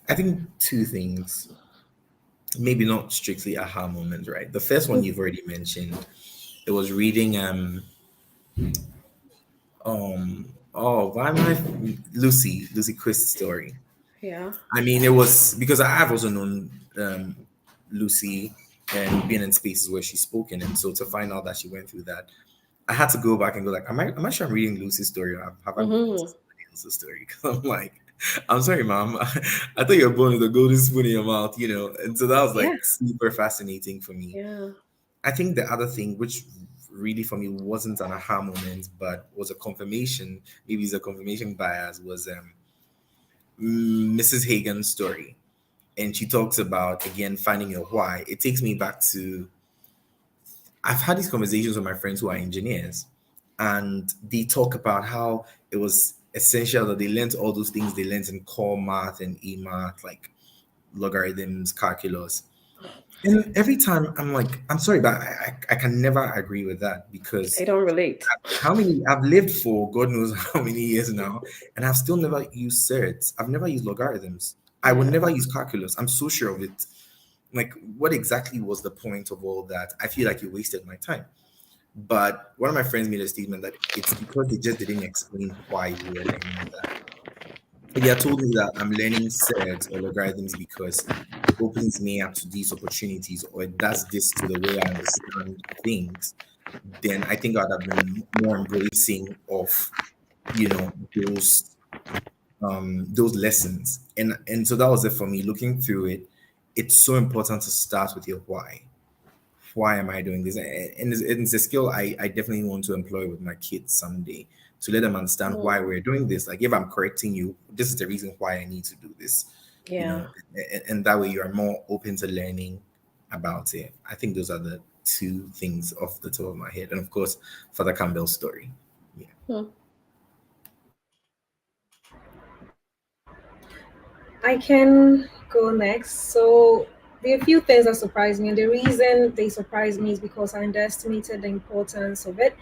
I think two things, maybe not strictly aha moments, right? The first one you've already mentioned. It was reading oh, why am I Lucy Quist's story. Yeah. I mean, it was because I've also known Lucy and been in spaces where she's spoken, and so to find out that she went through that, I had to go back and go like, am I sure I'm reading Lucy's story, or have I been into Mm-hmm. somebody else's story? Because I'm like, I'm sorry, mom, I thought you were born with a golden spoon in your mouth, and so that was Yeah. like super fascinating for me. Yeah. I think the other thing, which really for me wasn't an aha moment, but was a confirmation, maybe it's a confirmation bias, was Mrs. Hagen's story. And she talks about, again, finding your why. It takes me back to, I've had these conversations with my friends who are engineers, and they talk about how it was essential that they learned all those things they learned in core math and e math, like logarithms, calculus. And every time I'm like, I'm sorry, but I can never agree with that, I because don't relate. how many I've lived for God knows how many years now, and I've still never used certs. I've never used logarithms. I would Yeah. never use calculus. I'm so sure of it. Like, what exactly was the point of all that? I feel like you wasted my time. But one of my friends made a statement that it's because they just didn't explain why we were learning that. If you had told me that I'm learning certs or logarithms because it opens me up to these opportunities, or it does this to the way I understand things, then I think I'd have been more embracing of, those lessons. And so that was it for me. Looking through it, it's so important to start with your why. Why am I doing this? And it's a skill I definitely want to employ with my kids someday, to let them understand why Mm, we're doing this. Like, if I'm correcting you, this is the reason why I need to do this, yeah. and that way you are more open to learning about it. I think those are the two things off the top of my head. And of course, Father Campbell's story. Yeah. Hmm. I can go next. So there are a few things that surprised me, and the reason they surprised me is because I underestimated the importance of it,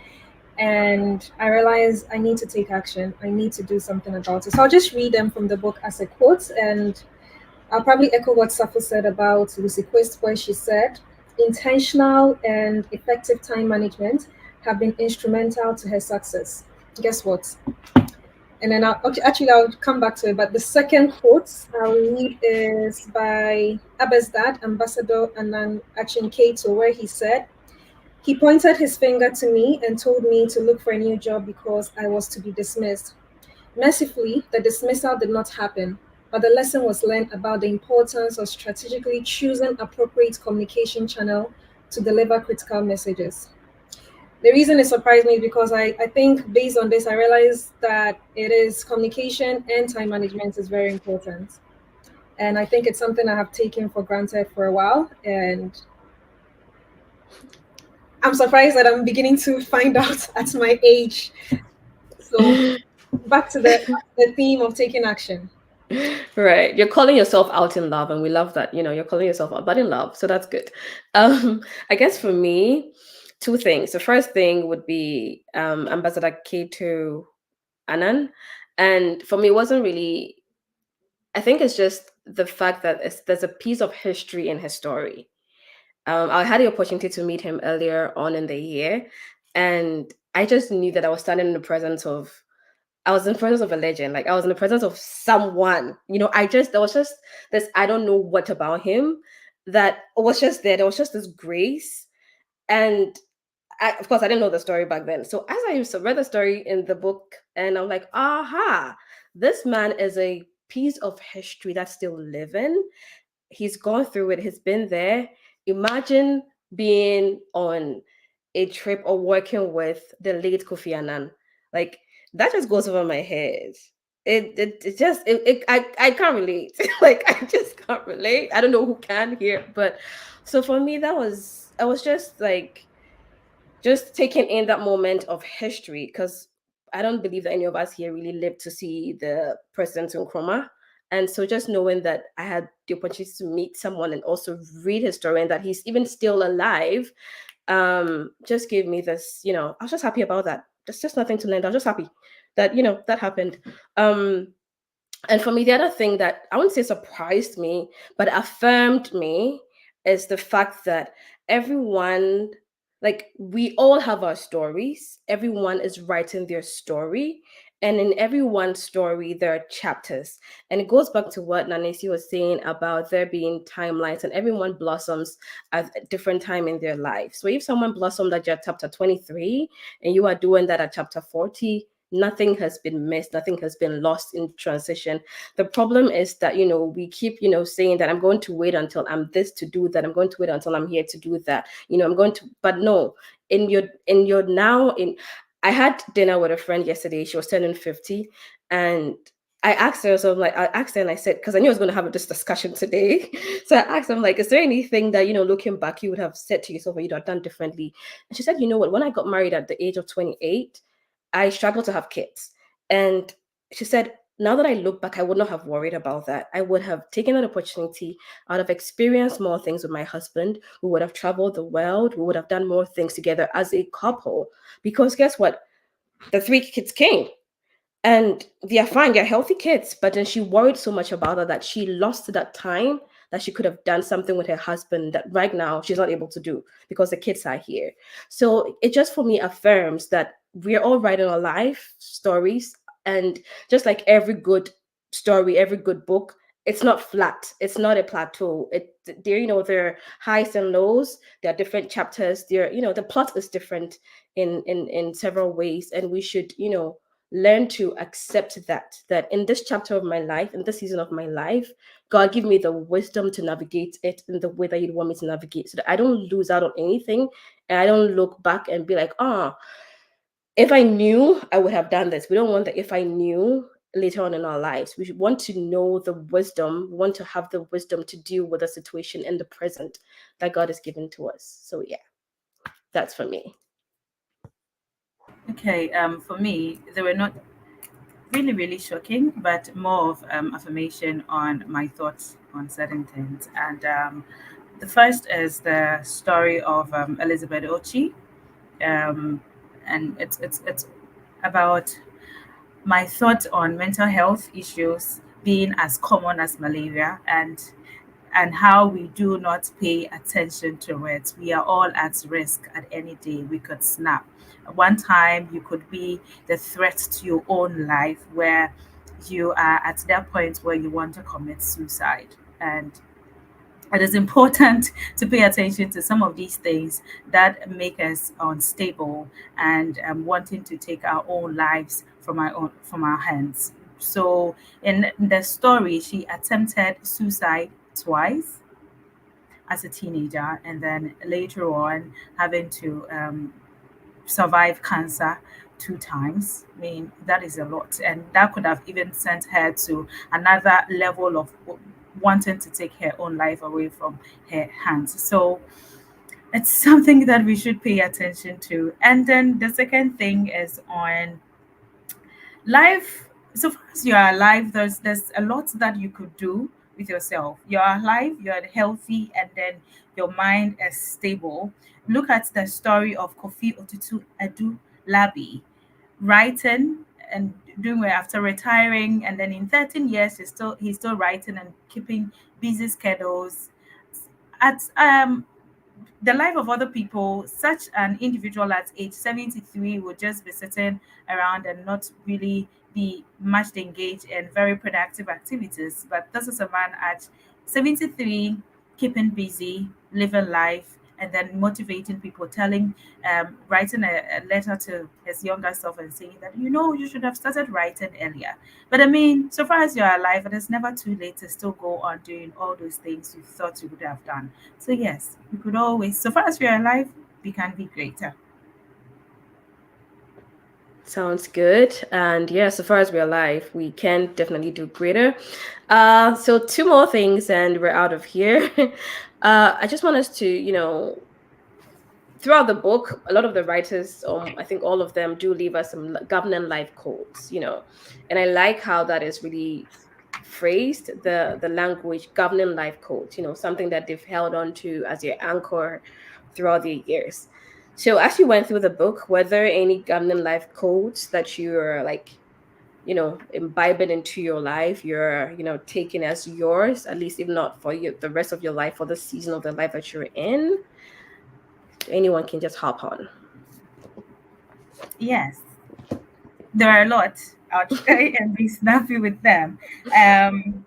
and I realized I need to take action. I need to do something about it. So I'll just read them from the book as a quote, and I'll probably echo what Sappho said about Lucy Quist, where she said, intentional and effective time management have been instrumental to her success. Guess what? And then okay, actually, I'll come back to it. But the second quote I'll read is by Abba's dad, Ambassador Anan Achinketo, where he said, he pointed his finger to me and told me to look for a new job because I was to be dismissed. Mercifully, the dismissal did not happen, but the lesson was learned about the importance of strategically choosing appropriate communication channel to deliver critical messages. The reason it surprised me is because I think based on this, I realized that it is communication and time management is very important. And I think it's something I have taken for granted for a while. And I'm surprised that I'm beginning to find out at my age. So back to the theme of taking action. Right. You're calling yourself out in love, and we love that. You're calling yourself out, but in love. So that's good. I guess for me, two things. The first thing would be Ambassador K2 Annan. And for me, it wasn't really, I think it's just the fact that there's a piece of history in his story. I had the opportunity to meet him earlier on in the year, and I just knew that I was standing in the presence of I was in the presence of a legend. Like I was in the presence of someone. There was just this, I don't know what about him that was just there. There was just this grace. And of course, I didn't know the story back then. So as I read the story in the book, and I'm like, aha, this man is a piece of history that's still living. He's gone through it. He's been there. Imagine being on a trip or working with the late Kofi Annan. Like that just goes over my head. It just I can't relate. Like I just can't relate. I don't know who can here, but so for me that was I was just taking in that moment of history because I don't believe that any of us here really lived to see the President Nkrumah. And so just knowing that I had the opportunity to meet someone and also read his story and that he's even still alive, just gave me this, I was just happy about that. There's just nothing to learn. I was just happy that, that happened. Um, and for me, the other thing that I wouldn't say surprised me, but affirmed me is the fact that everyone, like, we all have our stories. Everyone is writing their story. And in everyone's story, there are chapters. And it goes back to what Nanesi was saying about there being timelines, and everyone blossoms at a different time in their life. So if someone blossomed at your chapter 23 and you are doing that at chapter 40, nothing has been missed, nothing has been lost in transition. The problem is that we keep saying that I'm going to wait until I'm this to do that, I'm going to wait until I'm here to do that, I'm going to, but no, in your now in I had dinner with a friend yesterday. She was turning 50, and I asked her, so I'm like, I asked her and I said, because I knew I was going to have this discussion today. So I asked her, I'm like, is there anything that, looking back, you would have said to yourself or you'd have done differently? And she said, you know what, when I got married at the age of 28, I struggled to have kids. And she said, now that I look back, I would not have worried about that. I would have taken an opportunity. I would have experienced more things with my husband. We would have traveled the world. We would have done more things together as a couple. Because guess what? The 3 kids came. And they are fine, they're healthy kids. But then she worried so much about it that she lost that time that she could have done something with her husband that right now she's not able to do because the kids are here. So it just for me affirms that we're all writing our life stories. And just like every good story, every good book, it's not flat. It's not a plateau. There are highs and lows. There are different chapters. The plot is different in several ways. And we should, learn to accept that in this chapter of my life, in this season of my life, God give me the wisdom to navigate it in the way that you'd want me to navigate, so that I don't lose out on anything, and I don't look back and be like, if I knew, I would have done this. We don't want that if I knew later on in our lives. We should want to know the wisdom, we want to have the wisdom to deal with the situation in the present that God has given to us. So yeah, that's for me. Okay, for me, they were not really, really shocking, but more of affirmation on my thoughts on certain things. And the first is the story of Elizabeth Ochi, um, and it's about my thoughts on mental health issues being as common as malaria, and how we do not pay attention to it. We are all at risk at any day. We could snap. One time, you could be the threat to your own life where you are at that point where you want to commit suicide. And it is important to pay attention to some of these things that make us unstable and wanting to take our own lives from our hands. So in the story, she attempted suicide twice as a teenager, and then later on having to survive cancer 2 times. I mean, that is a lot. And that could have even sent her to another level of wanting to take her own life away from her hands. So it's something that we should pay attention to. And then the second thing is on life. So far as you are alive, there's a lot that you could do with yourself. You're alive, you're healthy, and then your mind is stable. Look at the story of Kofi Otutu Edu Labi, writing and doing well after retiring, and then in 13 years he's still writing and keeping busy schedules. At the life of other people, such an individual at age 73 would just be sitting around and not really be much engaged in very productive activities. But this is a man at 73, keeping busy, living life, and then motivating people, writing a letter to his younger self and saying that, you should have started writing earlier. But I mean, so far as you're alive, it is never too late to still go on doing all those things you thought you would have done. So yes, we could always, so far as we are alive, we can be greater. Sounds good. And yeah, so far as we're alive, we can definitely do greater. So two more things and we're out of here. I just want us to, throughout the book, a lot of the writers, I think all of them do leave us some governing life codes, and I like how that is really phrased, the language governing life codes, something that they've held on to as their anchor throughout the years. So as you went through the book, were there any governing life codes that you're like, imbibing into your life, you're, taking as yours, at least if not for you, the rest of your life, for the season of the life that you're in? Anyone can just hop on. Yes, there are a lot. I'll try and be snappy with them. Um,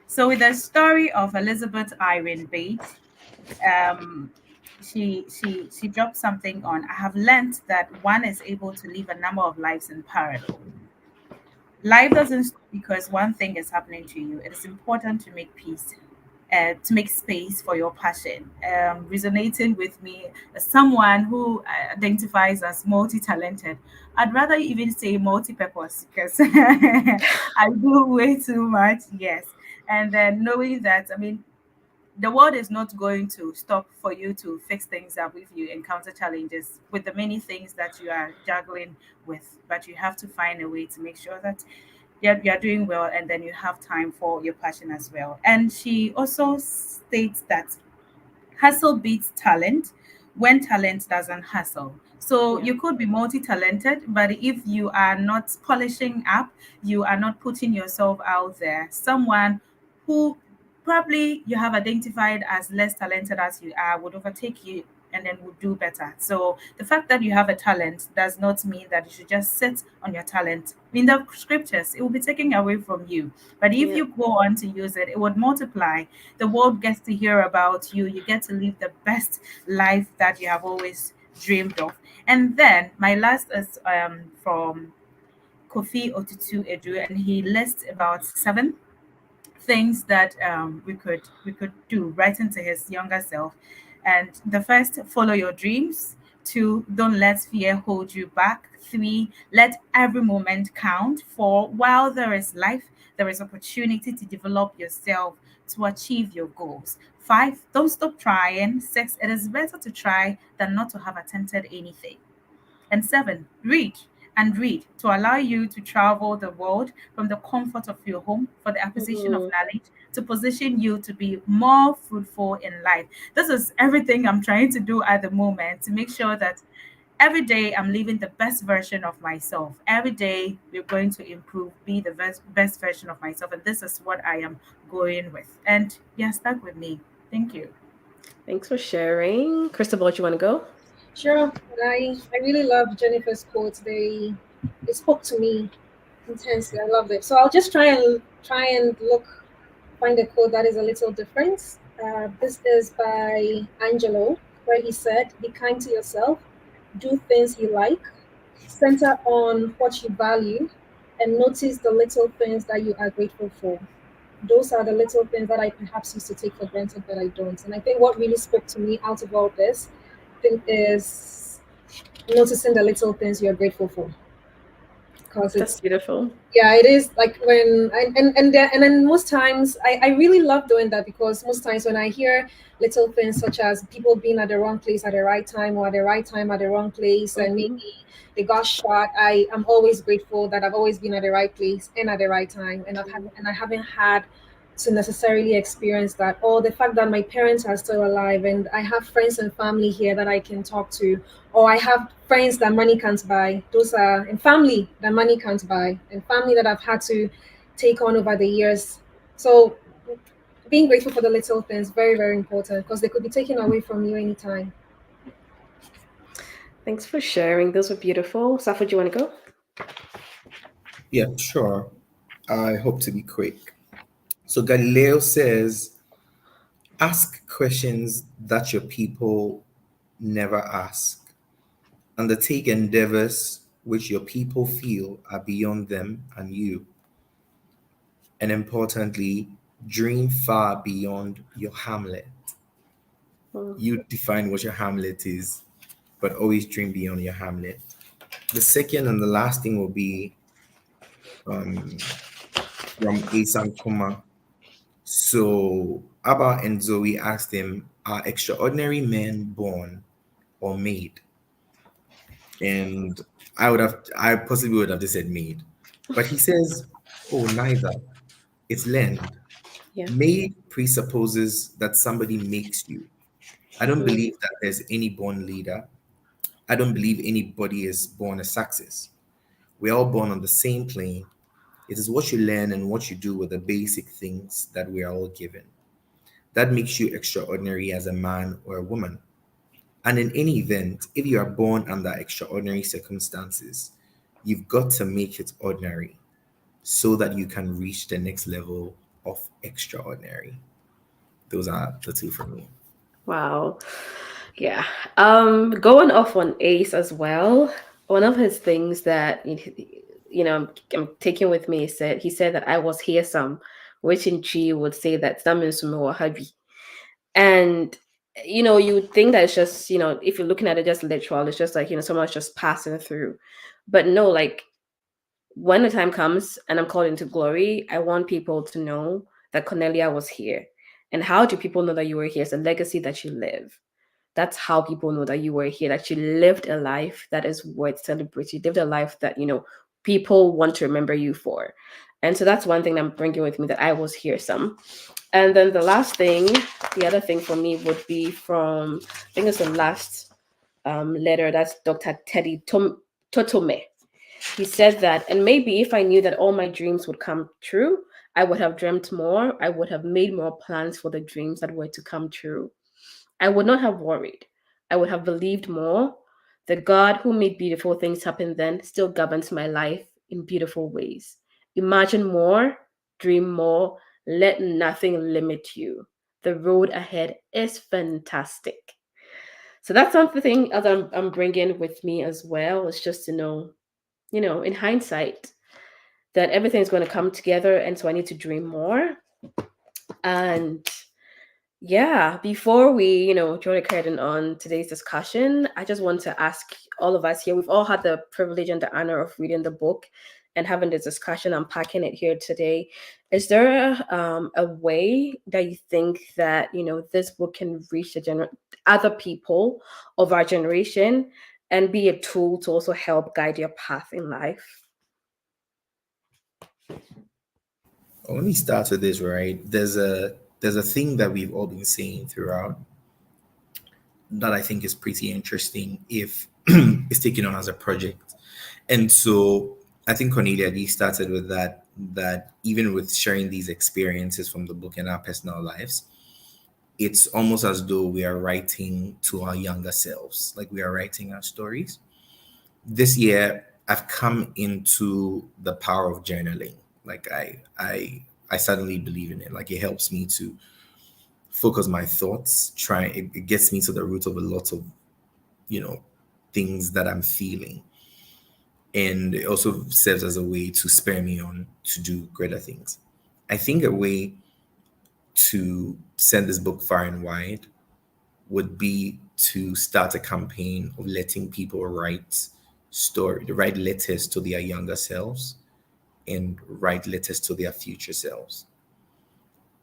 so with the story of Elizabeth Irene Bates, um, she dropped something on. I have learned that one is able to live a number of lives in parallel. Life doesn't stop because one thing is happening to you. It is important to make peace, to make space for your passion. Resonating with me as someone who identifies as multi-talented, I'd rather even say multi-purpose because I do way too much. Yes, and then knowing that, I mean, the world is not going to stop for you to fix things up if you encounter challenges with the many things that you are juggling with, but you have to find a way to make sure that you're doing well, and then you have time for your passion as well. And she also states that hustle beats talent when talent doesn't hustle. So Yeah. you could be multi-talented, but if you are not polishing up, you are not putting yourself out there, someone who probably you have identified as less talented as you are would overtake you and then would do better. So the fact that you have a talent does not mean that you should just sit on your talent. In the scriptures, it will be taken away from you. But if Yeah. you go on to use it, it would multiply. The world gets to hear about you. You get to live the best life that you have always dreamed of. And then my last is from Kofi Otutu Edu, and he lists about 7 things that we could do right into his younger self. And the first, follow your dreams. 2, don't let fear hold you back. 3, let every moment count. 4, while there is life, there is opportunity to develop yourself to achieve your goals. 5, don't stop trying. 6, it is better to try than not to have attempted anything. And 7, read and read to allow you to travel the world from the comfort of your home for the acquisition of Mhm. knowledge to position you to be more fruitful in life. This is everything I'm trying to do at the moment to make sure that every day I'm living the best version of myself. Every day we're going to improve, be the best version of myself. And this is what I am going with. And yeah, stuck with me. Thank you. Thanks for sharing. Crystal, do you want to go? Sure. I really love Jennifer's quotes. They spoke to me intensely. I loved it. So I'll just try and find a quote that is a little different. This is by Angelo, where he said, "Be kind to yourself, do things you like, center on what you value, and notice the little things that you are grateful for." Those are the little things that I perhaps used to take for granted, but I don't. And I think what really spoke to me out of all this thing is noticing the little things you're grateful for, because That's it's beautiful. yeah, it is like when and then most times I really love doing that, because most times when I hear little things such as people being at the wrong place at the right time, or at the right time at the wrong place, and Mhm. maybe they got shot, I am always grateful that I've always been at the right place and at the right time, and I haven't had to necessarily experience that, or the fact that my parents are still alive and I have friends and family here that I can talk to, or I have friends that money can't buy. Those are, and family that money can't buy, and family that I've had to take on over the years. So being grateful for the little things, very, very important, because they could be taken away from you anytime. Thanks for sharing. Those were beautiful. Safa, do you want to go? Yeah, sure. I hope to be quick. So Galileo says, ask questions that your people never ask. Undertake endeavors which your people feel are beyond them and you. And importantly, dream far beyond your hamlet. Mm. You define what your hamlet is, but always dream beyond your hamlet. The second and the last thing will be from Asan Kuma. So Abba and Zoe asked him, are extraordinary men born or made? And I possibly would have just said made. But he says, oh, neither. It's learned. Yeah. Made presupposes that somebody makes you. I don't Mm. believe that there's any born leader. I don't believe anybody is born a success. We're all born on the same plane. It is what you learn and what you do with the basic things that we are all given. That makes you extraordinary as a man or a woman. And in any event, if you are born under extraordinary circumstances, you've got to make it ordinary so that you can reach the next level of extraordinary. Those are the two for me. Wow. Yeah. Going off on Ace as well. One of his things that I'm taking with me is that he said that I was here some, which in G would say that that means more heavy. And you would think that it's just, if you're looking at it just literal, it's just like, someone's just passing through. But no, like when the time comes and I'm called into glory, I want people to know that Cornelia was here. And how do people know that you were here? It's a legacy that you live. That's how people know that you were here, that you lived a life that is worth celebrating. You lived a life that, people want to remember you for. And so that's one thing I'm bringing with me, that I was here some. And then the other thing for me would be from, I think it's the last letter, that's Dr. Totome. He said that, and maybe if I knew that all my dreams would come true, I would have dreamt more. I would have made more plans for the dreams that were to come true. I would not have worried. I would have believed more. The God who made beautiful things happen then still governs my life in beautiful ways. Imagine more, dream more, let nothing limit you. The road ahead is fantastic. So that's something else I'm bringing with me as well. It's just to know, in hindsight, that everything's going to come together. And so I need to dream more. And yeah, before we, draw the curtain on today's discussion, I just want to ask all of us here. We've all had the privilege and the honor of reading the book and having this discussion, unpacking it here today. Is there a way that you think that this book can reach other people of our generation and be a tool to also help guide your path in life? Well, let me start with this, right? There's a thing that we've all been saying throughout that I think is pretty interesting if it's taken on as a project. And so I think Cornelia Lee started with that even with sharing these experiences from the book in our personal lives, it's almost as though we are writing to our younger selves, like we are writing our stories. This year I've come into the power of journaling. Like I suddenly believe in it. Like it helps me to focus my thoughts, it gets me to the root of a lot of, you know, things that I'm feeling. And it also serves as a way to spur me on to do greater things. I think a way to send this book far and wide would be to start a campaign of letting people write letters to their younger selves and write letters to their future selves.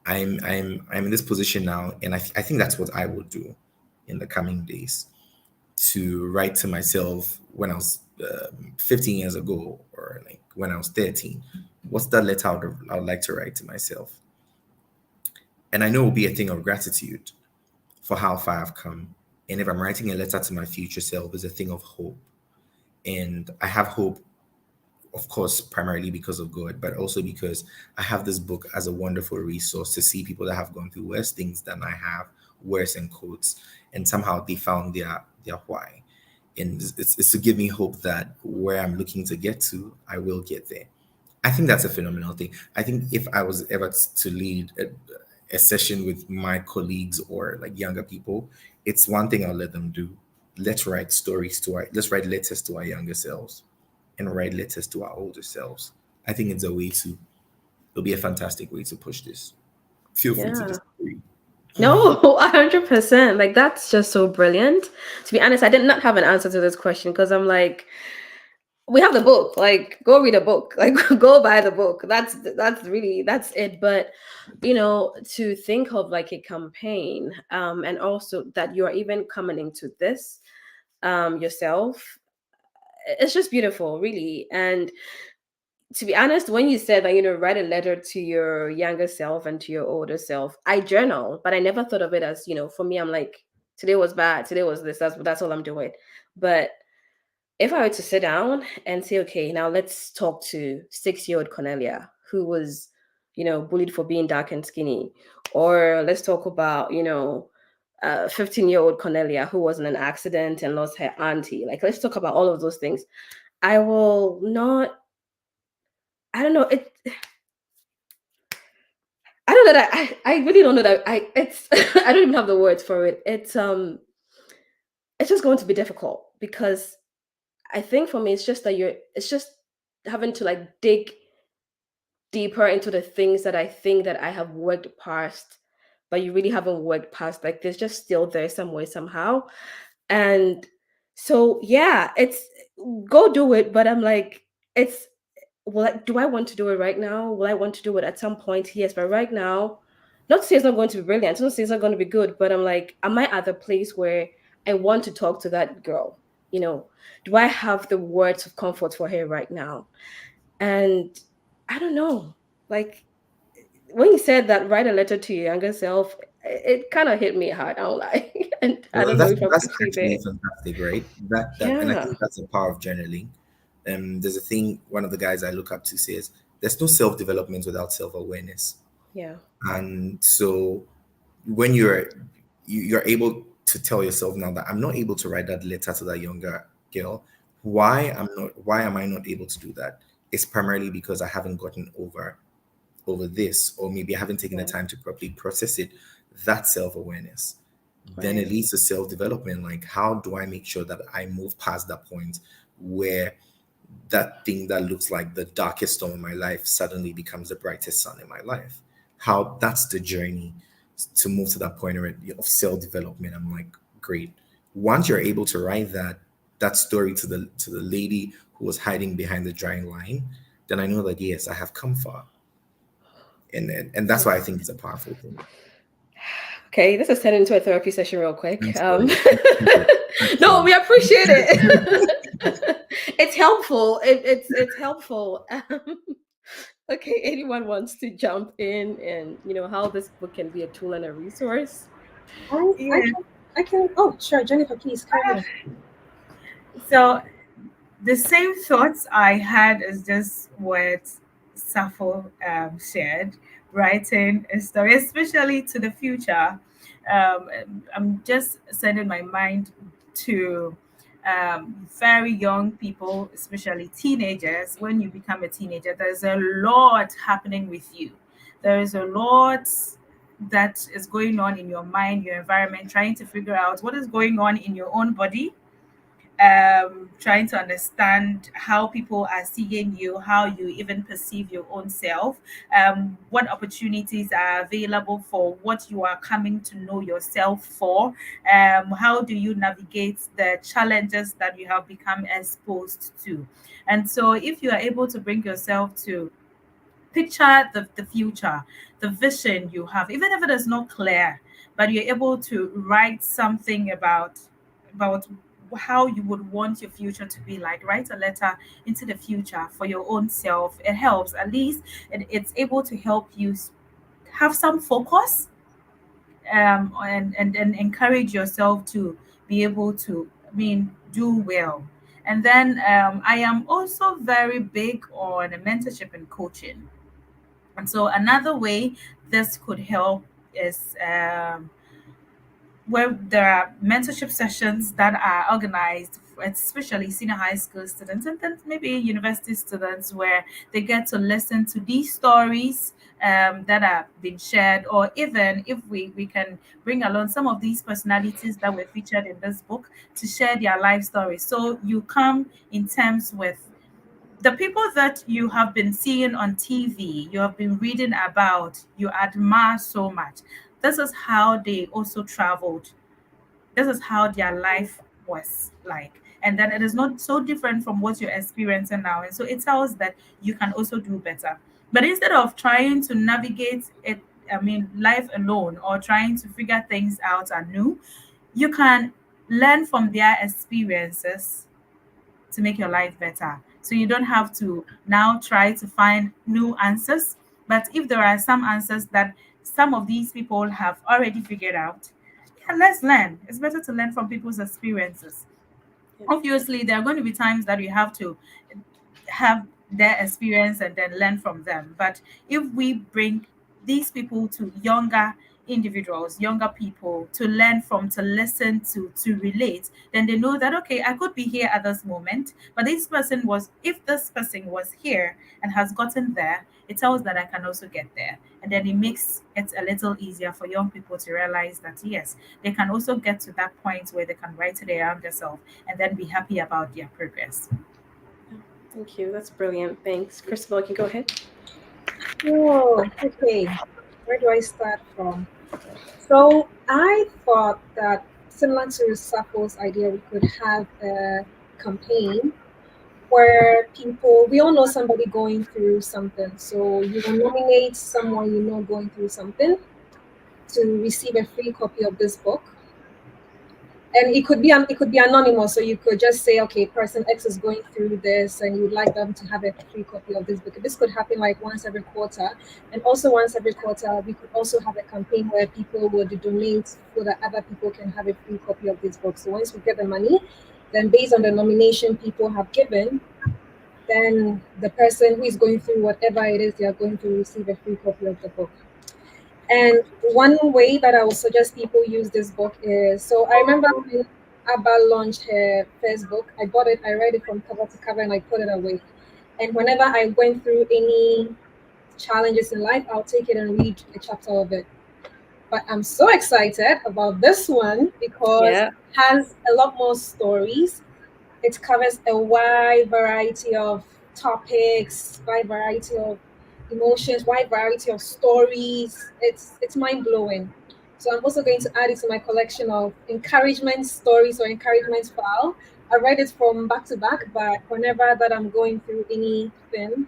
I'm in this position now, and I think that's what I will do in the coming days, to write to myself when I was 15 years ago, or like when I was 13. What's that letter I would like to write to myself? And I know it will be a thing of gratitude for how far I've come. And if I'm writing a letter to my future self, it's a thing of hope. And I have hope of course, primarily because of God, but also because I have this book as a wonderful resource to see people that have gone through worse things than I have, worse in quotes, and somehow they found their why. And it's to give me hope that where I'm looking to get to, I will get there. I think that's a phenomenal thing. I think if I was ever to lead a session with my colleagues or like younger people, it's one thing I'll let them do. Let's write letters to our younger selves and write letters to our older selves. I think it'll be a fantastic way to push this. Feel free to Yeah. disagree. No, 100%. Like that's just so brilliant. To be honest, I did not have an answer to this question because I'm like, we have the book. Like, go read a book. Like, go buy the book. That's really that's it. But to think of like a campaign, and also that you are even coming into this yourself, it's just beautiful, really. And to be honest, when you said that, write a letter to your younger self and to your older self, I journal, but I never thought of it as, for me, I'm like, today was bad, today was this, that's all I'm doing. But if I were to sit down and say, okay, now let's talk to 6-year-old Cornelia, who was, bullied for being dark and skinny, or let's talk about, 15-year-old Cornelia who was in an accident and lost her auntie. Like, let's talk about all of those things. I will not. I don't know. I don't know that I really don't know that it's I don't even have the words for it. It's just going to be difficult because I think for me it's just having to like dig deeper into the things that I think that I have worked past, but you really haven't worked past. Like there's just still there some way somehow. And so yeah, it's go do it, but I'm like, it's do I want to do it right now? Will I want to do it at some point? Yes, but right now, not to say it's not going to be brilliant, not to say it's not going to be good, but I'm like, am I at the place where I want to talk to that girl? Do I have the words of comfort for her right now? And I don't know. Like when you said that, write a letter to your younger self, it kind of hit me hard. I don't lie, and I Well, don't know that's if I'm that's actually there. actually fantastic, right? And I Yeah, think that's the power of journaling. There's a thing one of the guys I look up to says, "There's no self development without self awareness." yeah, And so when you're able to tell yourself now that I'm not able to write that letter to that younger girl, why am I not able to do that? It's primarily because I haven't gotten over this, or maybe I haven't taken the yeah, time to properly process it. That self-awareness, then it right, leads to self-development. Like, how do I make sure that I move past that point where that thing that looks like the darkest storm in my life suddenly becomes the brightest sun in my life? How That's the journey to move to that point of self-development. I'm like, great. Once you're able to write that story to the lady who was hiding behind the drying line, then I know that yes, I have come far. And that's why I think it's a powerful thing. okay, this is turned into a therapy session real quick. I'm sorry. I'm No, sorry. we appreciate it. It's helpful. It's helpful. Okay, anyone wants to jump in and how this book can be a tool and a resource? I, I Yeah. can, I can. Oh, sure, Jennifer, please carry on. So the same thoughts I had as just what Sappho shared, writing a story, especially to the future. I'm just sending my mind to very young people, especially teenagers. When you become a teenager, there's a lot happening with you. There is a lot that is going on in your mind, your environment, trying to figure out what is going on in your own body, trying to understand how people are seeing you, how you even perceive your own self, what opportunities are available for what you are coming to know yourself for, how do you navigate the challenges that you have become exposed to. And so, if you are able to bring yourself to picture the future, the vision you have, even if it is not clear, but you're able to write something about how you would want your future to be like. Write a letter into the future for your own self. It helps. At least it's able to help you have some focus, and encourage yourself to be able to, I mean, do well. And then I am also very big on mentorship and coaching. And so another way this could help is where there are mentorship sessions that are organized, especially senior high school students and then maybe university students, where they get to listen to these stories that are being shared, or even if we can bring along some of these personalities that were featured in this book to share their life stories. So you come in terms with the people that you have been seeing on TV, you have been reading about, you admire so much. This is how they also traveled. This is how their life was like. And then it is not so different from what you're experiencing now. And so it tells that you can also do better. But instead of trying to navigate it, I mean, life alone or trying to figure things out anew, you can learn from their experiences to make your life better. So you don't have to now try to find new answers. But if there are some answers that some of these people have already figured out, yeah, let's learn. It's better to learn from people's experiences. Obviously, there are going to be times that you have to have their experience and then learn from them. But if we bring these people to younger individuals, younger people to learn from, to listen to relate, then they know that okay, I could be here at this moment, but this person was, if this person was here and has gotten there, it tells that I can also get there. And then it makes it a little easier for young people to realize that yes, they can also get to that point where they can write to their younger self and then be happy about their progress. Thank you. That's brilliant. Thanks. Crystal, you can go ahead. Oh, okay. Where do I start from? So I thought that similar to Sappho's idea, we could have a campaign where people, we all know somebody going through something. So you will nominate someone you know going through something to receive a free copy of this book. And it could be anonymous, so you could just say, okay, person X is going through this, and you would like them to have a free copy of this book. This could happen like once every quarter, and also once every quarter, we could also have a campaign where people would donate so that other people can have a free copy of this book. So once we get the money, then based on the nomination people have given, then the person who is going through whatever it is they are going to receive a free copy of the book. And one way that I would suggest people use this book is, so I remember when Abba launched her first book, I bought it, I read it from cover to cover, and I put it away. And whenever I went through any challenges in life, I'll take it and read a chapter of it. But I'm so excited about this one because Yeah. it has a lot more stories. It covers a wide variety of topics, wide variety of emotions, wide variety of stories. It's mind blowing. So I'm also going to add it to my collection of encouragement stories or encouragement file. I read it from back to back, but whenever that I'm going through anything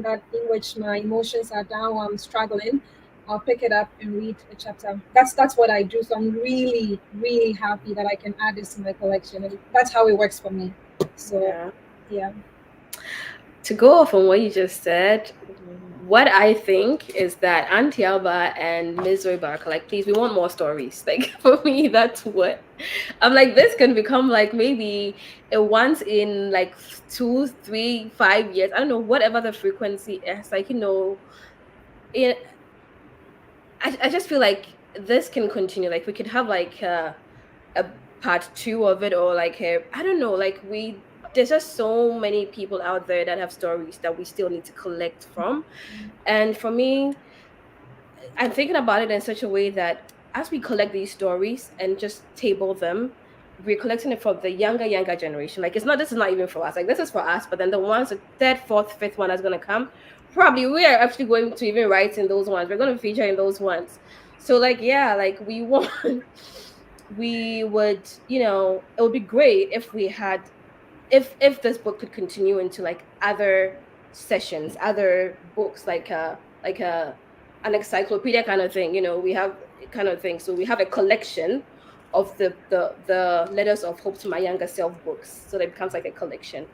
that in which my emotions are down or I'm struggling, I'll pick it up and read a chapter. That's what I do. So I'm really, really happy that I can add this to my collection. And that's how it works for me. So Yeah. yeah. To go off on what you just said, what I think is that Auntie Alba and Ms. Zoibark are like, please, we want more stories. Like for me, that's what I'm like. This can become like maybe a once in like 2, 3, 5 years. I don't know, whatever the frequency is. Like, it, I just feel like this can continue. Like we could have like a part two of it, or like I don't know, like there's just so many people out there that have stories that we still need to collect from. And for me, I'm thinking about it in such a way that as we collect these stories and just table them, we're collecting it for the younger generation. Like it's not, this is not even for us. Like this is for us, but then the ones, the third, fourth, fifth one that's gonna come, probably we are actually going to even write in those ones. We're gonna feature in those ones. So like yeah, like we want we would, it would be great if we had, if this book could continue into like other sessions, other books, like a an encyclopedia kind of thing. We have kind of thing. So we have a collection of the letters of hope to my younger self books, so that it becomes like a collection.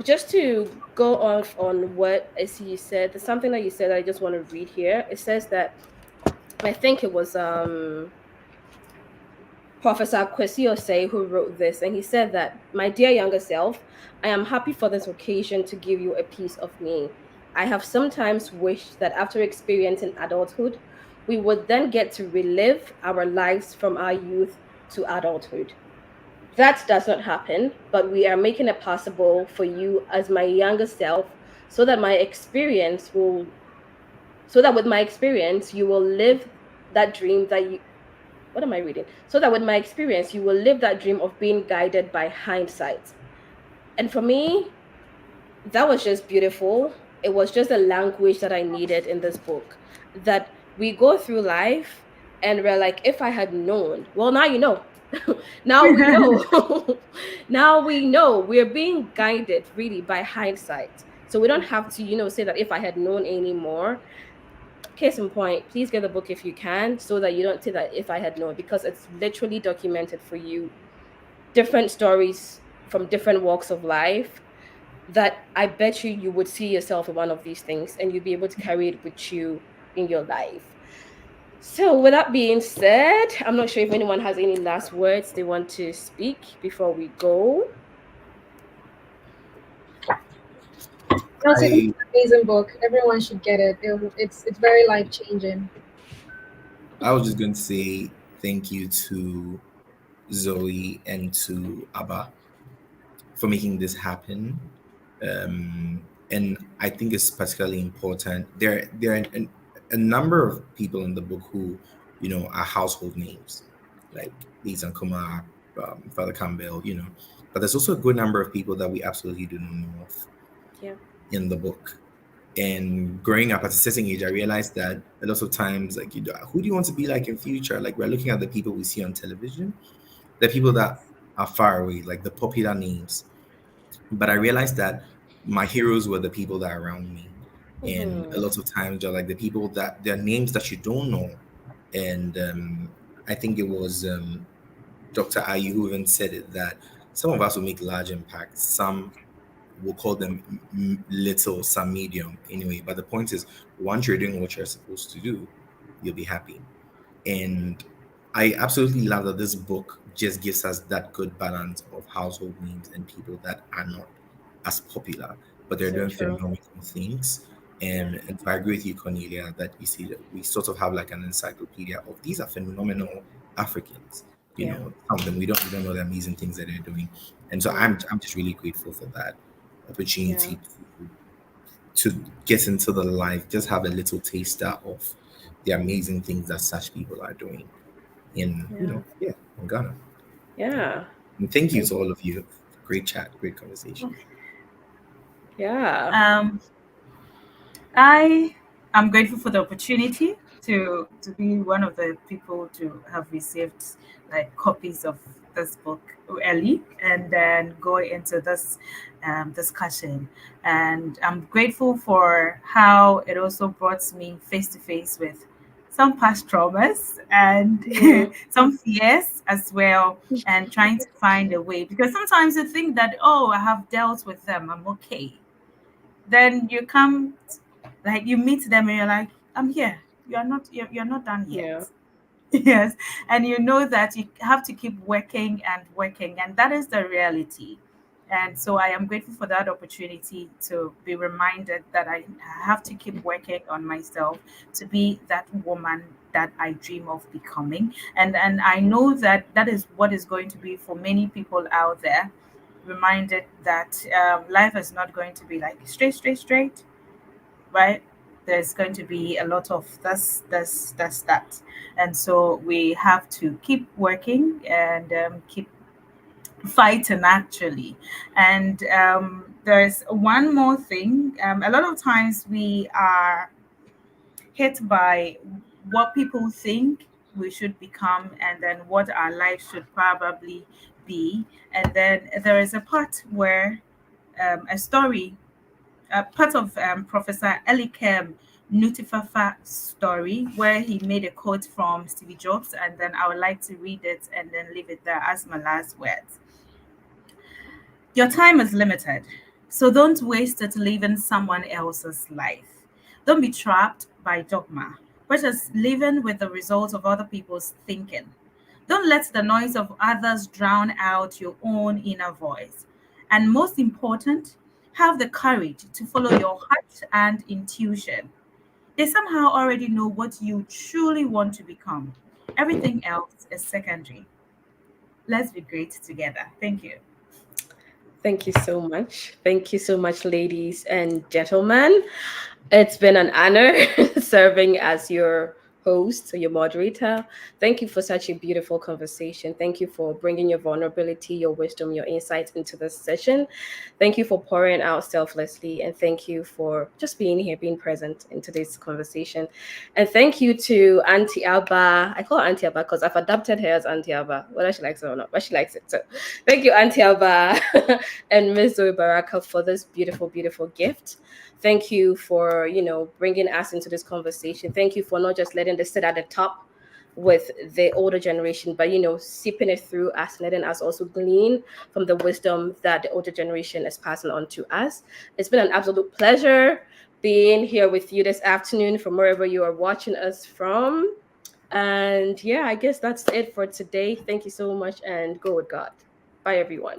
Just to go off on what I see you said, there's something that you said that I just want to read here. It says that, I think it was Professor Kwesi Osei, who wrote this, and he said that, "My dear younger self, I am happy for this occasion to give you a piece of me. I have sometimes wished that after experiencing adulthood, we would then get to relive our lives from our youth to adulthood. That does not happen, but we are making it possible for you as my younger self, so that my experience will so that with my experience you will live that dream that you what am I reading? So that with my experience, you will live that dream of being guided by hindsight." And for me, that was just beautiful. It was just a language that I needed in this book. That we go through life and we're like, if I had known, well, now you know. Now we know. Now we know we're being guided really by hindsight. So we don't have to, say that if I had known anymore. Case in point, please get the book if you can, so that you don't say that if I had known, because it's literally documented for you different stories from different walks of life that I bet you would see yourself in one of these things and you'd be able to carry it with you in your life. So, with that being said, I'm not sure if anyone has any last words they want to speak before we go. Chelsea, this is I an amazing book. Everyone should get it. It's very life changing. I was just going to say thank you to Zoe and to Abba for making this happen. And I think it's particularly important. There are a number of people in the book who, are household names, like Lisa Kumar, Father Campbell, But there's also a good number of people that we absolutely do not know of Yeah. in the book. And growing up at a certain age, I realized that a lot of times, like, who do you want to be like in future? Like, we're looking at the people we see on television, the people that are far away, like the popular names. But I realized that my heroes were the people that are around me. And a Hmm. lot of times they're like the people that they're names that you don't know. And I think it was Dr. Ayu who even said it, that some of us will make large impacts. Some we'll call them little, some medium anyway. But the point is, once you're doing what you're supposed to do, you'll be happy. And I absolutely love that this book just gives us that good balance of household names and people that are not as popular, but they're So doing true. phenomenal things. Yeah. And so I agree with you, Cornelia, that you see that we sort of have like an encyclopedia of these are phenomenal Africans. Yeah. Some of them we don't know the amazing things that they're doing. And so Mm. I'm just really grateful for that Yeah. opportunity to get into the life, just have a little taster of the amazing things that such people are doing in, Yeah. yeah, in Ghana. Yeah. And thank you Thank to all of you. Great chat, great conversation. Yeah. Um, I am grateful for the opportunity to be one of the people to have received like copies of this book early and then go into this discussion. And I'm grateful for how it also brought me face to face with some past traumas and Mhm. some fears as well, and trying to find a way, because sometimes you think that, oh, I have dealt with them, I'm okay. Then you come, like you meet them and you're like, I'm here. You're not done yet. Yeah. Yes. And you know that you have to keep working and working, and that is the reality. And so I am grateful for that opportunity to be reminded that I have to keep working on myself to be that woman that I dream of becoming. And I know that that is what is going to be for many people out there, reminded that life is not going to be like straight, right? There's going to be a lot of this, that. And so we have to keep working and keep fighting, actually. And there's one more thing. A lot of times we are hit by what people think we should become and then what our life should probably be. And then there is a part where a story, part of Professor Elikem Nutifafa story, where he made a quote from Stevie Jobs, and then I would like to read it and then leave it there as my last words. Your time is limited, so don't waste it living someone else's life. Don't be trapped by dogma, which is living with the results of other people's thinking. Don't let the noise of others drown out your own inner voice. And most important, have the courage to follow your heart and intuition. They somehow already know what you truly want to become. Everything else is secondary. Let's be great together. Thank you. Thank you so much. Thank you so much, ladies and gentlemen. It's been an honor serving as your host or your moderator. Thank you for such a beautiful conversation. Thank you for bringing your vulnerability, your wisdom, your insights into this session. Thank you for pouring out selflessly. And thank you for just being here, being present in today's conversation. And thank you to Auntie Alba. I call her Auntie Alba because I've adopted her as Auntie Alba, whether she likes it or not, but she likes it. So thank you, Auntie Alba and Ms. Zoe Baraka, for this beautiful, beautiful gift. Thank you for, bringing us into this conversation. Thank you for not just letting this sit at the top with the older generation, but, sipping it through us, letting us also glean from the wisdom that the older generation is passing on to us. It's been an absolute pleasure being here with you this afternoon from wherever you are watching us from. And yeah, I guess that's it for today. Thank you so much and go with God. Bye, everyone.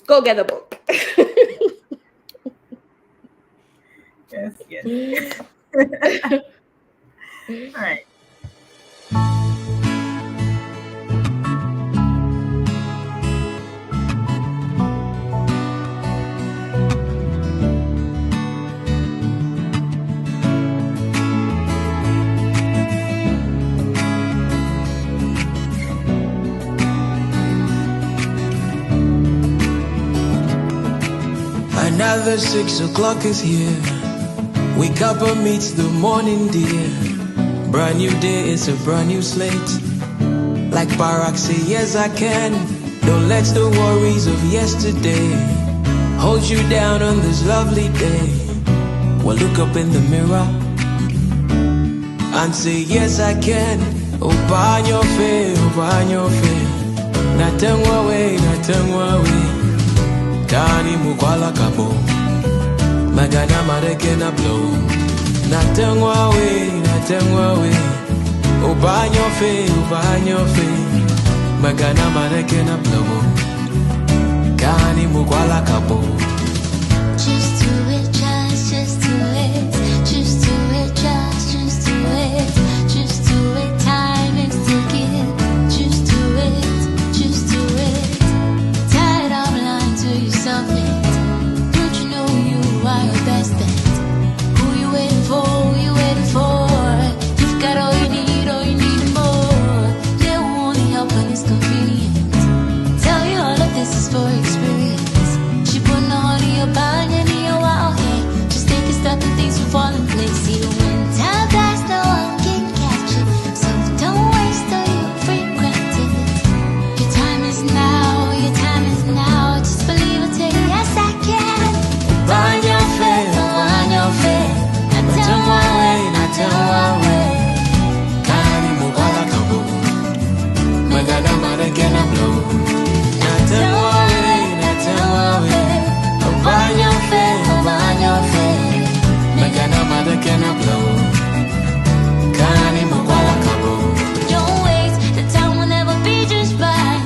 Go get the book. Yes. All right. Another 6 o'clock is here. Wake up and meet the morning, dear. Brand new day, it's a brand new slate. Like Barack say, yes I can. Don't let the worries of yesterday hold you down on this lovely day. Well, look up in the mirror and say, yes I can. Open your face, open your face. Nothing away, nothing away. Dani mukwala kabo Magana mareke na blow Natengwa we Ubanyo fe Magana mareke na blow Kani mukwala kabo Just do it, just do it. Just do it, just do it. Just do it, time is ticking. Just do it, just do it. Tired of lying to yourself yet. Don't you know you are your best bet? Who you waiting for, who you waiting for? You've got all you need more. They will only help when it's convenient. Tell you all of this is for experience. She put no heart in your body and in your wild head. Just take a step and things will fall in place. Even when time flies, no one can catch it. So don't waste all your regret it. Your time is now, your time is now. Just believe it, say yes I can. Find your faith, find your faith. Not turn one way, not turn one way. Kani mukwala kabo Magana mareke na blow Natengwa we Open your face Magana mareke na blow Kani mukwala kabo Don't wait, the time will never be just right.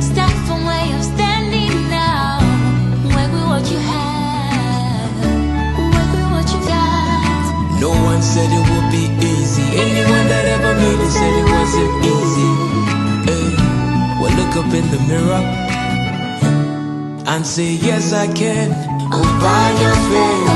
Start from where you're standing now. Work with what you have. Work with what you got. No one said it would be easy. Anyone that ever made it said it wasn't easy. Hey, well, look up in the mirror and say, yes, I can. Open your face,